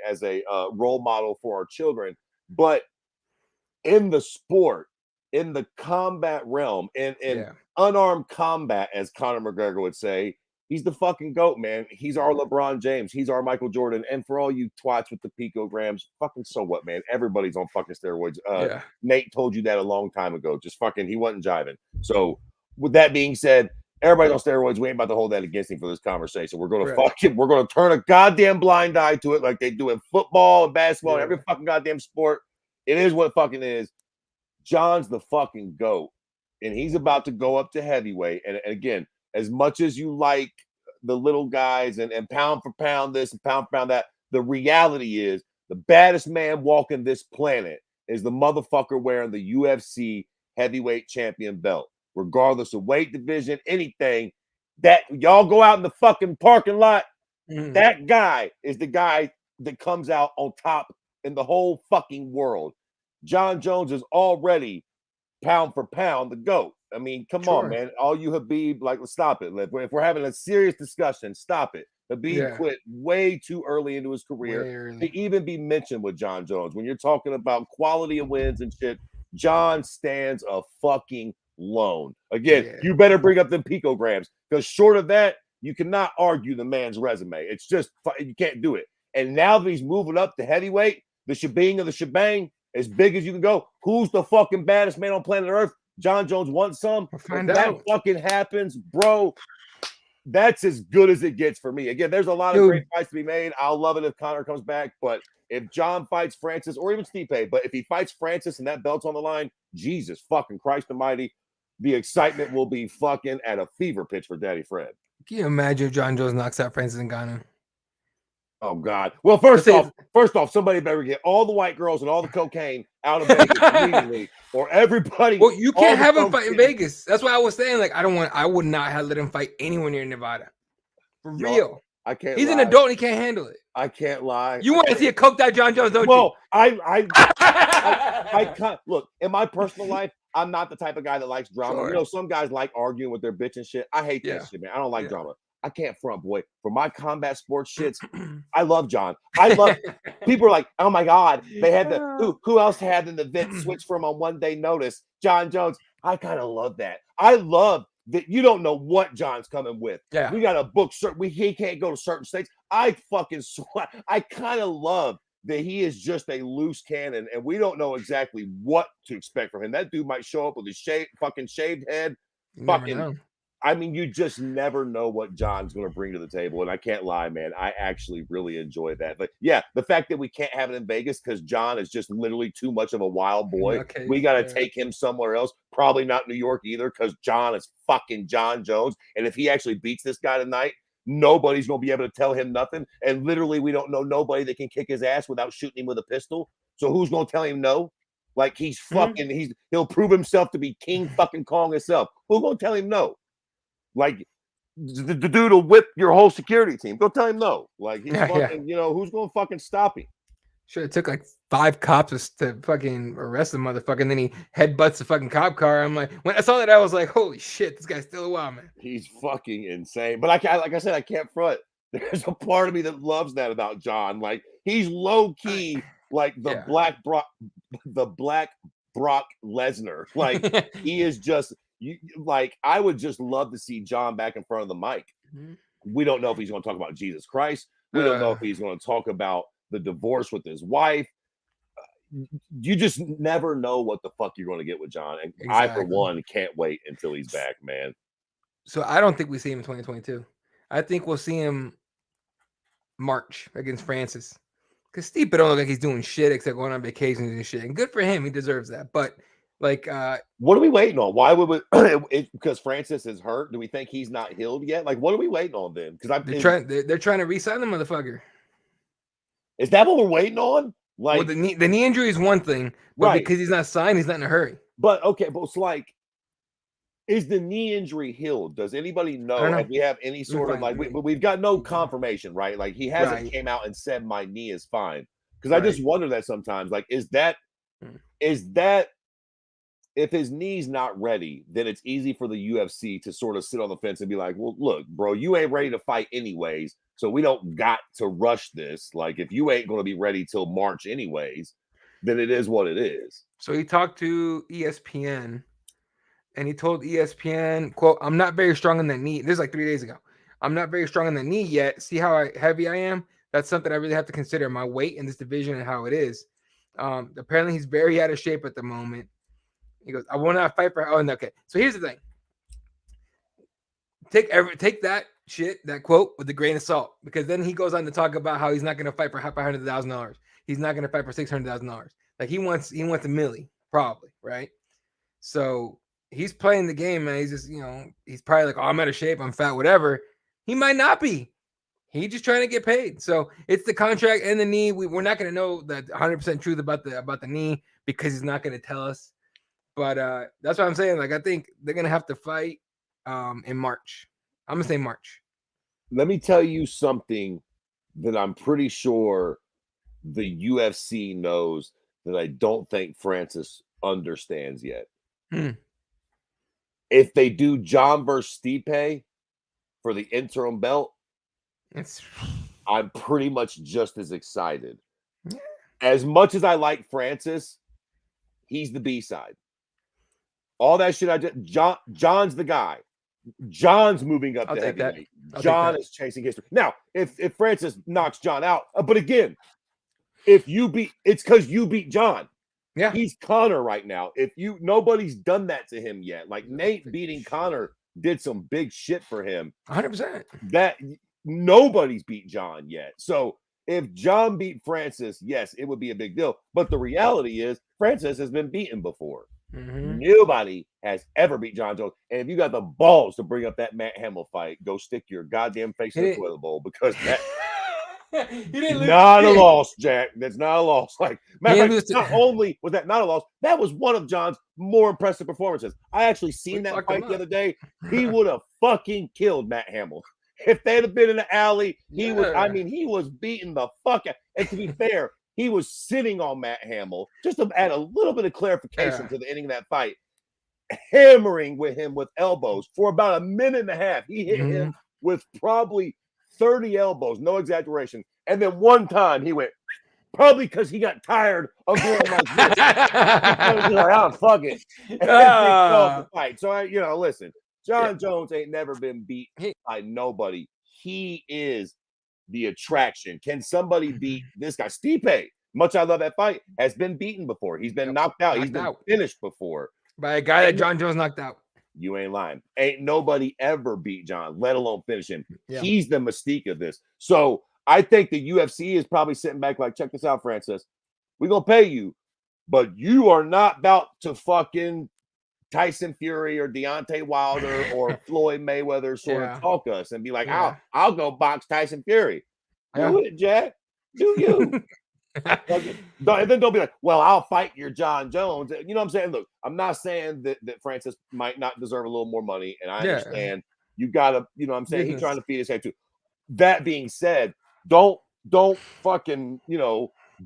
role model for our children, but in the sport, in the combat realm, in unarmed combat, as Conor McGregor would say, he's the fucking GOAT, man. He's our LeBron James. He's our Michael Jordan. And for all you twats with the picograms, fucking so what, man? Everybody's on fucking steroids. Nate told you that a long time ago. Just fucking, he wasn't jiving. So with that being said, everybody's on steroids. We ain't about to hold that against him for this conversation. We're going to we're going to turn a goddamn blind eye to it like they do in football and basketball and every fucking goddamn sport. It is what it fucking is. John's the fucking GOAT. And he's about to go up to heavyweight. And again, as much as you like the little guys and pound for pound this and pound for pound that, the reality is the baddest man walking this planet is the motherfucker wearing the UFC heavyweight champion belt. Regardless of weight division, anything, that y'all go out in the fucking parking lot, that guy is the guy that comes out on top in the whole fucking world. John Jones is already pound for pound the GOAT. I mean, come on, man. All you Habib, let's stop it. If we're having a serious discussion, stop it. Habib quit way too early into his career to even be mentioned with John Jones. When you're talking about quality of wins and shit, John stands a fucking alone. Again, you better bring up them picograms because short of that, you cannot argue the man's resume. It's just, you can't do it. And now that he's moving up to heavyweight, the shebang of the shebang, as big as you can go, who's the fucking baddest man on planet Earth? John Jones wants some. If that fucking happens, bro, that's as good as it gets for me. Again, there's a lot of great fights to be made. I'll love it if Conor comes back, but if John fights Francis or even Stipe, but if he fights Francis and that belt's on the line, Jesus fucking Christ almighty, the excitement will be fucking at a fever pitch for Daddy Fred. Can you imagine if John Jones knocks out Francis Ngannou? Oh God. Well, first off, somebody better get all the white girls and all the cocaine out of Vegas immediately, or everybody. Well, you can't have him folks fight in Vegas. That's why I was saying, like, I would not have let him fight anywhere near Nevada. For real. I can't. He's lie. an adult and he can't handle it. I can't lie. You want to see a coked out John Jones, don't you? Well, I can't look in my personal life. I'm not the type of guy that likes drama. Sure. You know, some guys like arguing with their bitch and shit. I hate that shit, man. I don't like drama. I can't front, boy. For my combat sports shits, I love John. I love people are like, oh my God, they had the who else had an event switch from on 1 day notice? John Jones. I kind of love that. I love that you don't know what John's coming with. Yeah. We got to book certain he can't go to certain states. I fucking swear. I kind of love that he is just a loose cannon and we don't know exactly what to expect from him. That dude might show up with his shaved head. I mean, you just never know what John's going to bring to the table. And I can't lie, man. I actually really enjoy that. But yeah, the fact that we can't have it in Vegas because John is just literally too much of a wild boy. Okay, we got to take him somewhere else. Probably not New York either because John is fucking John Jones. And if he actually beats this guy tonight, nobody's going to be able to tell him nothing. And literally, we don't know nobody that can kick his ass without shooting him with a pistol. So who's going to tell him no? Like he's fucking, he'll prove himself to be King fucking Kong himself. Who's going to tell him no? Like the dude will whip your whole security team. Go tell him no. Like he's fucking, you know, who's going to fucking stop him? Sure, it took like 5 cops to fucking arrest the motherfucker, and then he headbutts the fucking cop car. I'm like, when I saw that, I was like, holy shit, this guy's still a wild man. He's fucking insane. But like I said, I can't front. There's a part of me that loves that about John. Like he's low key, like the black Brock Lesnar. Like he is just. I would just love to see John back in front of the mic. We don't know if he's going to talk about Jesus Christ. We don't know if he's going to talk about the divorce with his wife. You just never know what the fuck you're going to get with John. And I, for one, can't wait until he's back, man. So I don't think we see him in 2022. I think we'll see him March against Francis. Because Stipe don't look like he's doing shit except going on vacations and shit. And good for him. He deserves that. But like, what are we waiting on? Why would we? Because Francis is hurt. Do we think he's not healed yet? Like, what are we waiting on then? Because they're trying to re-sign the motherfucker. Is that what we're waiting on? Like, well, the knee injury is one thing, but because he's not signed, he's not in a hurry. But okay, but it's like, is the knee injury healed? Does anybody know? If we have any sort of we've got no confirmation, right? Like he hasn't came out and said my knee is fine. Because I just wonder that sometimes, like, is that if his knee's not ready, then it's easy for the UFC to sort of sit on the fence and be like, well, look, bro, you ain't ready to fight anyways. So we don't got to rush this. Like, if you ain't going to be ready till March anyways, then it is what it is. So he talked to ESPN and he told ESPN, quote, I'm not very strong in the knee. This is like 3 days ago. I'm not very strong in the knee yet. See how heavy I am? That's something I really have to consider, my weight in this division and how it is. Apparently he's very out of shape at the moment. He goes, I will not fight for. Oh, okay. So here's the thing. Take that shit, that quote, with a grain of salt, because then he goes on to talk about how he's not going to fight for $500,000. He's not going to fight for $600,000. Like he wants a milli, probably, right? So he's playing the game, man. He's just, he's probably like, oh, I'm out of shape, I'm fat, whatever. He might not be. He's just trying to get paid. So it's the contract and the knee. We're not going to know the 100% truth about the knee because he's not going to tell us. But that's what I'm saying. Like, I think they're going to have to fight in March. I'm going to say March. Let me tell you something that I'm pretty sure the UFC knows that I don't think Francis understands yet. If they do John versus Stipe for the interim belt, I'm pretty much just as excited. As much as I like Francis, he's the B-side. All that shit I did. John's the guy. John's moving up to heavyweight. John is chasing history. Now, if Francis knocks John out, but again, if you beat, it's because you beat John. Yeah, he's Conor right now. Nobody's done that to him yet. Like Nate beating Conor did some big shit for him. 100%. That nobody's beat John yet. So if John beat Francis, yes, it would be a big deal. But the reality is, Francis has been beaten before. Nobody has ever beat John Jones. And if you got the balls to bring up that Matt Hamill fight, go stick your goddamn face in the toilet bowl because He didn't lose Not a shit. loss, Jack. That's not a loss. Like, matter of He fact, not only was that not a loss, that was one of John's more impressive performances. I actually seen that fucked him fight the up. other day. He would have fucking killed Matt Hamill. If they'd have been in the alley, he was, I Yeah. mean, he was beating the fuck out. And to be fair, he was sitting on Matt Hamill, just to add a little bit of clarification Yeah. to the ending of that fight, hammering with him with elbows for about a minute and a half. He hit him with probably 30 elbows, no exaggeration. And then one time he went, probably because he got tired of going like this. He was like, oh, fuck it. And picked off the fight. So, listen, John Jones ain't never been beat by nobody. He is the attraction. Can somebody beat this guy? Stipe, much I love that fight, has been beaten before. He's been knocked out. He's been finished before. By a guy that John Jones knocked out. You ain't lying. Ain't nobody ever beat John, let alone finish him. Yeah. He's the mystique of this. So I think the UFC is probably sitting back like, check this out, Francis. We're going to pay you, but you are not about to fucking Tyson Fury or Deontay Wilder or Floyd Mayweather sort of talk us and be like, I'll go box Tyson Fury. Do it, Jack. Do you? And then don't be like, well, I'll fight your John Jones. You know what I'm saying? Look, I'm not saying that Francis might not deserve a little more money. And I understand you gotta, you know what I'm saying? He's trying to feed his head too. That being said, don't fucking,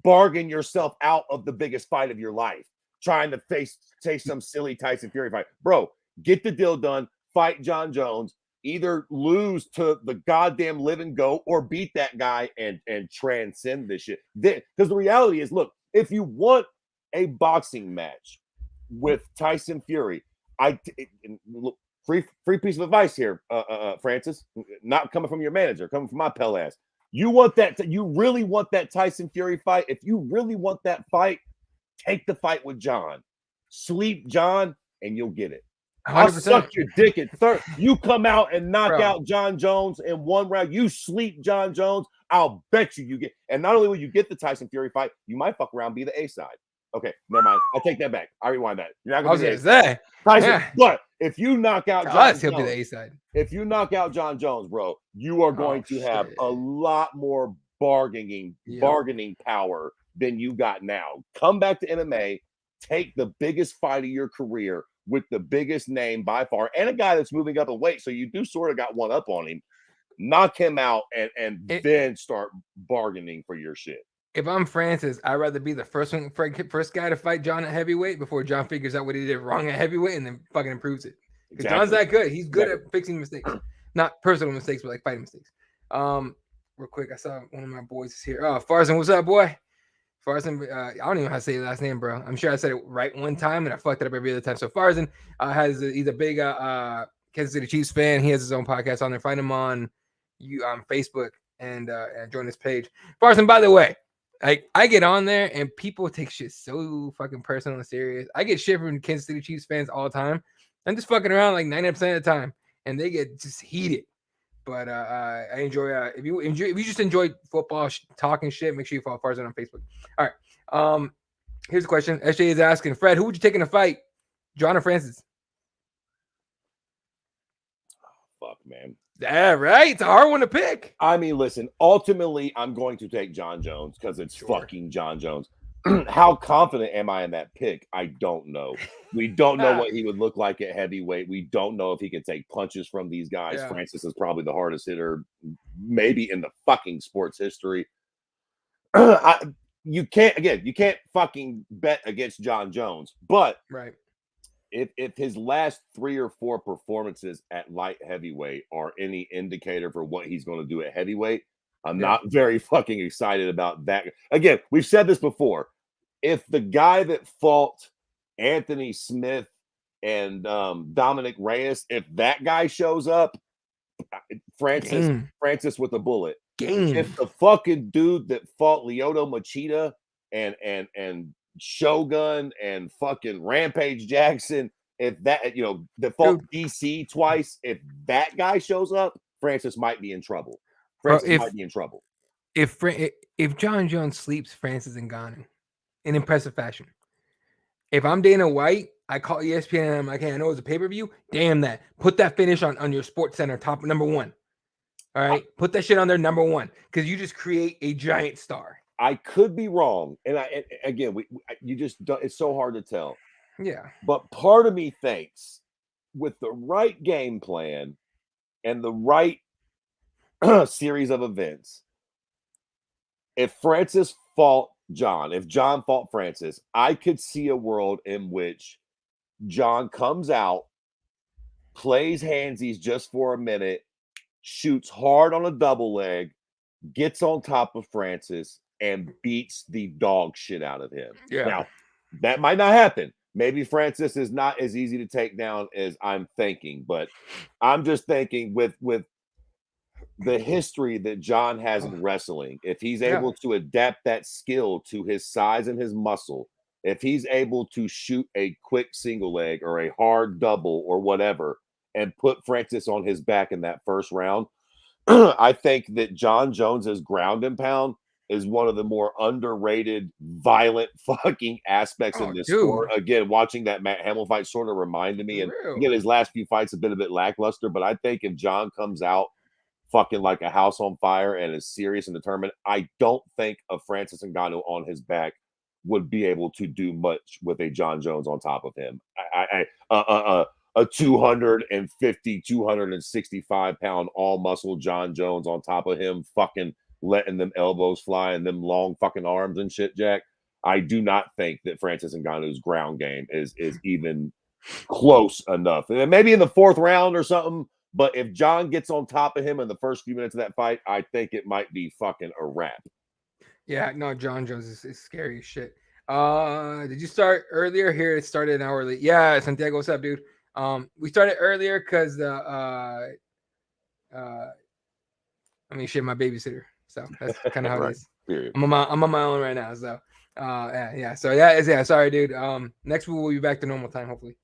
bargain yourself out of the biggest fight of your life, trying to face some silly Tyson Fury fight. Bro, get the deal done, fight John Jones. Either lose to the goddamn living goat or beat that guy and transcend this shit. Because the reality is, look, if you want a boxing match with Tyson Fury, look, free piece of advice here, Francis, not coming from your manager, coming from my pell ass. You really want that Tyson Fury fight? If you really want that fight, take the fight with John. Sleep John, and you'll get it. 100%. I'll suck your dick at third. You come out and knock out John Jones in one round. You sleep John Jones. I'll bet you get. And not only will you get the Tyson Fury fight, you might fuck around be the A side. Okay, never mind. I take that back. I rewind that. You're not going to be say Tyson. But if you knock out John Jones, he'll be the A side. If you knock out John Jones, bro, you are going to have a lot more bargaining power than you got now. Come back to MMA. Take the biggest fight of your career with the biggest name by far and a guy that's moving up in weight. So you do sort of got one up on him. Knock him out and then start bargaining for your shit. If I'm Francis, I'd rather be the first guy to fight John at heavyweight before John figures out what he did wrong at heavyweight and then fucking improves it. Because John's that good. He's good at fixing mistakes. Not personal mistakes, but like fighting mistakes. Real quick, I saw one of my boys is here. Oh, Farzan, what's up, boy? Farzan, I don't even know how to say your last name, bro. I'm sure I said it right one time and I fucked it up every other time. So Farzan he's a big Kansas City Chiefs fan. He has his own podcast on there. Find him on Facebook and join his page. Farzan, by the way, I get on there and people take shit so fucking personal and serious. I get shit from Kansas City Chiefs fans all the time. I'm just fucking around like 90% of the time, and they get just heated. But I enjoy. If you just enjoy football talking shit, make sure you follow Farzan on Facebook. All right. Here's a question. SJ is asking, Fred, who would you take in a fight, John or Francis? Oh, fuck, man. Yeah, right. It's a hard one to pick. I mean, listen. Ultimately, I'm going to take John Jones because it's fucking John Jones. How confident am I in that pick? I don't know. We don't know what he would look like at heavyweight. We don't know if he can take punches from these guys. Yeah. Francis is probably the hardest hitter, maybe in the fucking sports history. You can't fucking bet against John Jones. But if his last 3 or 4 performances at light heavyweight are any indicator for what he's going to do at heavyweight, I'm not very fucking excited about that. Again, we've said this before. If the guy that fought Anthony Smith and Dominic Reyes, if that guy shows up, Francis with a bullet. If the fucking dude that fought Lyoto Machida and Shogun and fucking Rampage Jackson, if that that fought DC twice, if that guy shows up, Francis might be in trouble. Francis might be in trouble. If John Jones sleeps Francis Ngannou in impressive fashion, if I'm Dana White, I call ESPN and I'm like, hey, I know it's a pay-per-view. Damn that. Put that finish on your Sports Center top number 1. All right, put that shit on there number one because you just create a giant star. I could be wrong, and again, you just don't, it's so hard to tell. Yeah, But part of me thinks with the right game plan and the right series of events, if Francis fought John, if John fought Francis, I could see a world in which John comes out, plays handsies just for a minute, shoots hard on a double leg, gets on top of Francis, and beats the dog shit out of him. yeah. Now, that might not happen. Maybe Francis is not as easy to take down as I'm thinking, but I'm just thinking with the history that John has in wrestling, if he's able to adapt that skill to his size and his muscle, if he's able to shoot a quick single leg or a hard double or whatever, and put Francis on his back in that first round, I think that John Jones's ground and pound is one of the more underrated, violent fucking aspects in this sport. Again, watching that Matt Hamill fight sort of reminded me, and again, his last few fights have been a bit lackluster, but I think if John comes out fucking like a house on fire and is serious and determined, I don't think a Francis Ngannou on his back would be able to do much with a John Jones on top of him. A 250, 265 pound all muscle John Jones on top of him, fucking letting them elbows fly and them long fucking arms and shit, Jack. I do not think that Francis Ngannou's ground game is even close enough. And maybe in the fourth round or something, but if John gets on top of him in the first few minutes of that fight, I think it might be fucking a wrap. Yeah, no, John Jones is scary as shit. Did you start earlier? Here it started an hour late. Yeah, Santiago, what's up, dude? We started earlier because I mean, shit, my babysitter. So that's kind of how right. it is. Period. I'm on my own right now. So yeah. So yeah. Sorry, dude. Next week we'll be back to normal time, hopefully.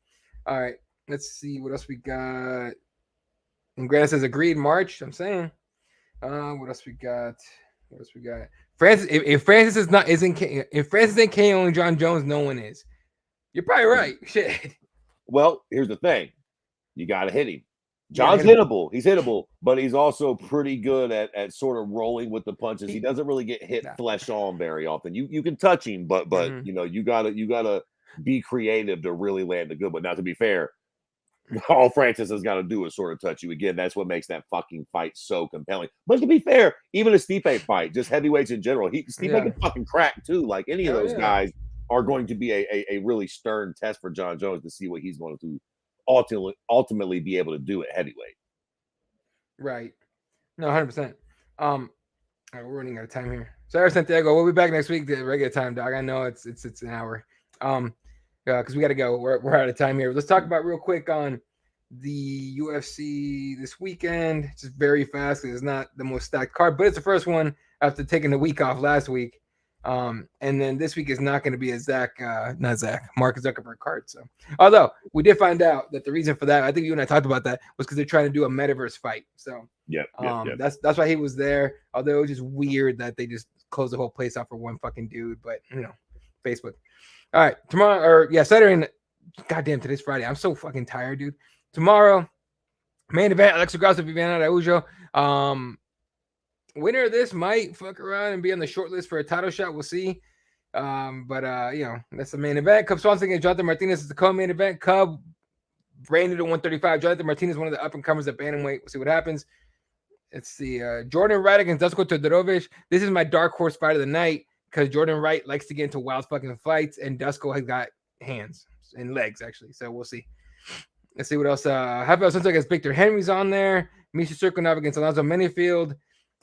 All right. Let's see what else we got. And Grant says agreed. March. I'm saying. What else we got? Francis. If Francis if Francis ain't KOing John Jones, no one is. You're probably right. Shit. Well, here's the thing. You got to hit him. John's hittable. He's hittable, but he's also pretty good at sort of rolling with the punches. He doesn't really get hit flesh on very often. You can touch him, but you know, you gotta be creative to really land the good one. Now, to be fair, all Francis has got to do is sort of touch you again. That's what makes that fucking fight so compelling. But to be fair, even a Stipe fight, just heavyweights in general, Stipe can fucking crack too. Like any of those guys are going to be a really stern test for John Jones to see what he's going to ultimately be able to do at heavyweight. Right. No, 100%. All right, we're running out of time here. Sorry, Santiago. We'll be back next week the regular time, dog. I know it's an hour. Because we got to go. We're out of time here. Let's talk about real quick on the UFC this weekend. Just very fast because it's not the most stacked card, but it's the first one after taking the week off last week. And then this week is not going to be a Mark Zuckerberg card. So, although we did find out that the reason for that, I think you and I talked about that, was because they're trying to do a metaverse fight. So, that's why he was there. Although it was just weird that they just closed the whole place off for one fucking dude. But you know, Facebook. All right, Saturday. Goddamn, today's Friday. I'm so fucking tired, dude. Tomorrow, main event: Alexa Grasso, Viviana Araújo. Winner of this might fuck around and be on the short list for a title shot. We'll see. But you know, that's the main event. Cub Swanson against Jonathan Martinez is the co-main event. Cub branded at 135. Jonathan Martinez, one of the up and comers at bantamweight. We'll see what happens. It's the Jordan Wright against Dusko Todorovic. This is my dark horse fight of the night because Jordan Wright likes to get into wild fucking fights, and Dusko has got hands and legs actually. So we'll see. Let's see what else. Rafael Santos against Victor Henry's on there. Misha Cirkunov against Alonzo Menifield.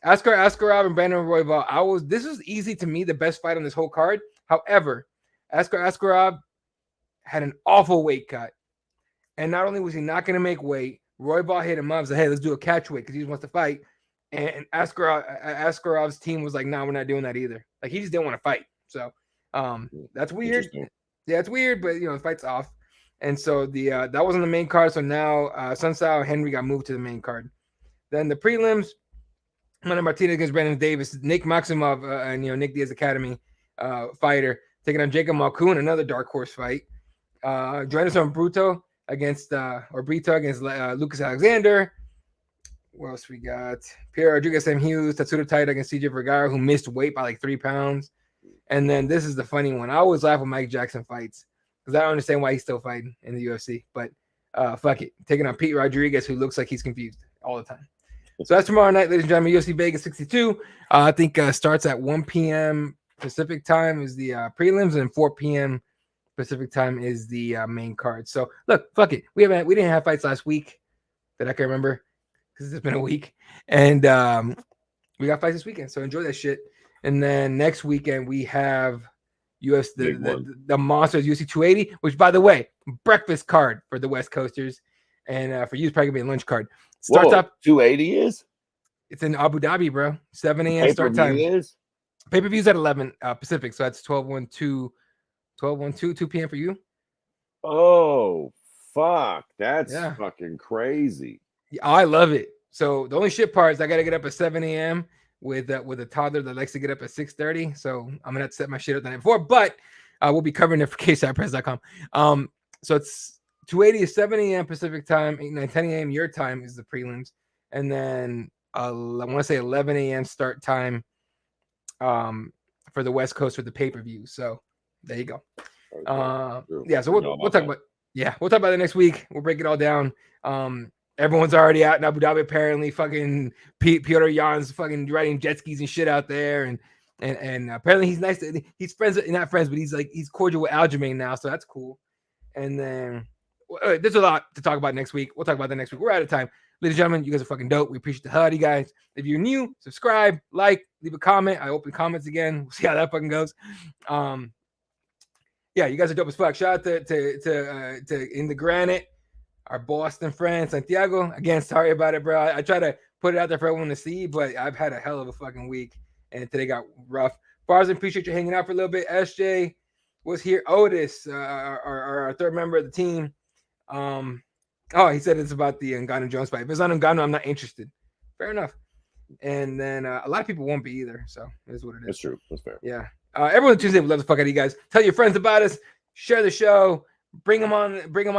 Askar Askarov and Brandon Royval. This was easy to me, the best fight on this whole card. However, Askar Askarov had an awful weight cut. And not only was he not going to make weight, Royval hit him up and said, hey, let's do a catch weight because he wants to fight. And Askarov's team was like, no, we're not doing that either. Like, he just didn't want to fight. So that's weird. Yeah, it's weird, but, you know, the fight's off. And so that wasn't the main card. So now Sunsao and Henry got moved to the main card. Then the prelims, Amanda Martinez against Brandon Davis, Nick Maximov, and Nick Diaz Academy fighter, taking on Jacob Malkoun, another dark horse fight. Joanderson Brito against Lucas Alexander. What else we got? Pierre Rodriguez, Sam Hughes, Tatsuda Taita against CJ Vergara, who missed weight by like 3 pounds. And then this is the funny one. I always laugh when Mike Jackson fights because I don't understand why he's still fighting in the UFC. But fuck it. Taking on Pete Rodriguez, who looks like he's confused all the time. So that's tomorrow night, ladies and gentlemen. UFC Vegas 62. I think starts at 1 p.m. Pacific time is the prelims, and 4 p.m. Pacific time is the main card. So look, fuck it. We didn't have fights last week that I can remember because it's been a week, and we got fights this weekend. So enjoy that shit. And then next weekend we have UFC the Monsters UFC 280, which by the way, breakfast card for the West Coasters, and for you it's probably gonna be a lunch card. Starts up 280 is. It's in Abu Dhabi, bro. 7 a.m. start time. Is pay-per-view's at 11 Pacific, so that's 12/1/2, 2 p.m. for you. Oh fuck, that's fucking crazy. Yeah, I love it. So the only shit part is I gotta get up at 7 a.m. with a toddler that likes to get up at 6:30. So I'm gonna have to set my shit up the night before, but we'll be covering it for KSIPress.com. So it's 280 is 7 a.m. Pacific time, 8, 9, 10 a.m. your time is the prelims, and then I want to say 11 a.m. start time for the West Coast for the pay-per-view. So there you go. Yeah, so we'll talk about it next week. We'll break it all down. Everyone's already out in Abu Dhabi apparently. Fucking Piotr Jan's fucking riding jet skis and shit out there, and apparently he's nice. He's friends, not friends, but he's cordial with Aljamain now, so that's cool. And then there's a lot to talk about next week. We'll talk about that next week. We're out of time. Ladies and gentlemen, you guys are fucking dope. We appreciate the hell out of you guys. If you're new, subscribe, like, leave a comment. I open comments again. We'll see how that fucking goes. Yeah, you guys are dope as fuck. Shout out to In the Granite, our Boston friend, Santiago. Again, sorry about it, bro. I try to put it out there for everyone to see, but I've had a hell of a fucking week, and today got rough. Farzan, appreciate you hanging out for a little bit. SJ was here. Otis, our third member of the team. Oh, he said it's about the Ngannou Jones fight. If it's on Ngannou, I'm not interested. Fair enough. And then a lot of people won't be either. So it is what it is. That's true. That's fair. Yeah. Everyone Tuesday, we love the fuck out of you guys. Tell your friends about us. Share the show. Bring them on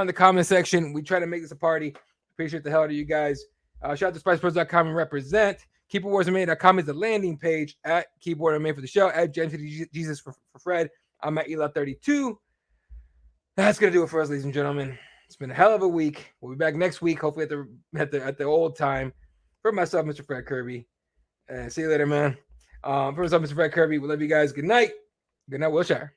the comment section. We try to make this a party. Appreciate the hell out of you guys. Shout out to SpicePros.com and represent. KeyboardWarsMA.com is the landing page. At KeyboardMA for the show. At Jesus for Fred. I'm at Ela32. That's gonna do it for us, ladies and gentlemen. It's been a hell of a week. We'll be back next week, hopefully at the old time. For myself, Mr. Fred Kirby. See you later, man. For myself, Mr. Fred Kirby. We love you guys. Good night. Good night, Wilshire.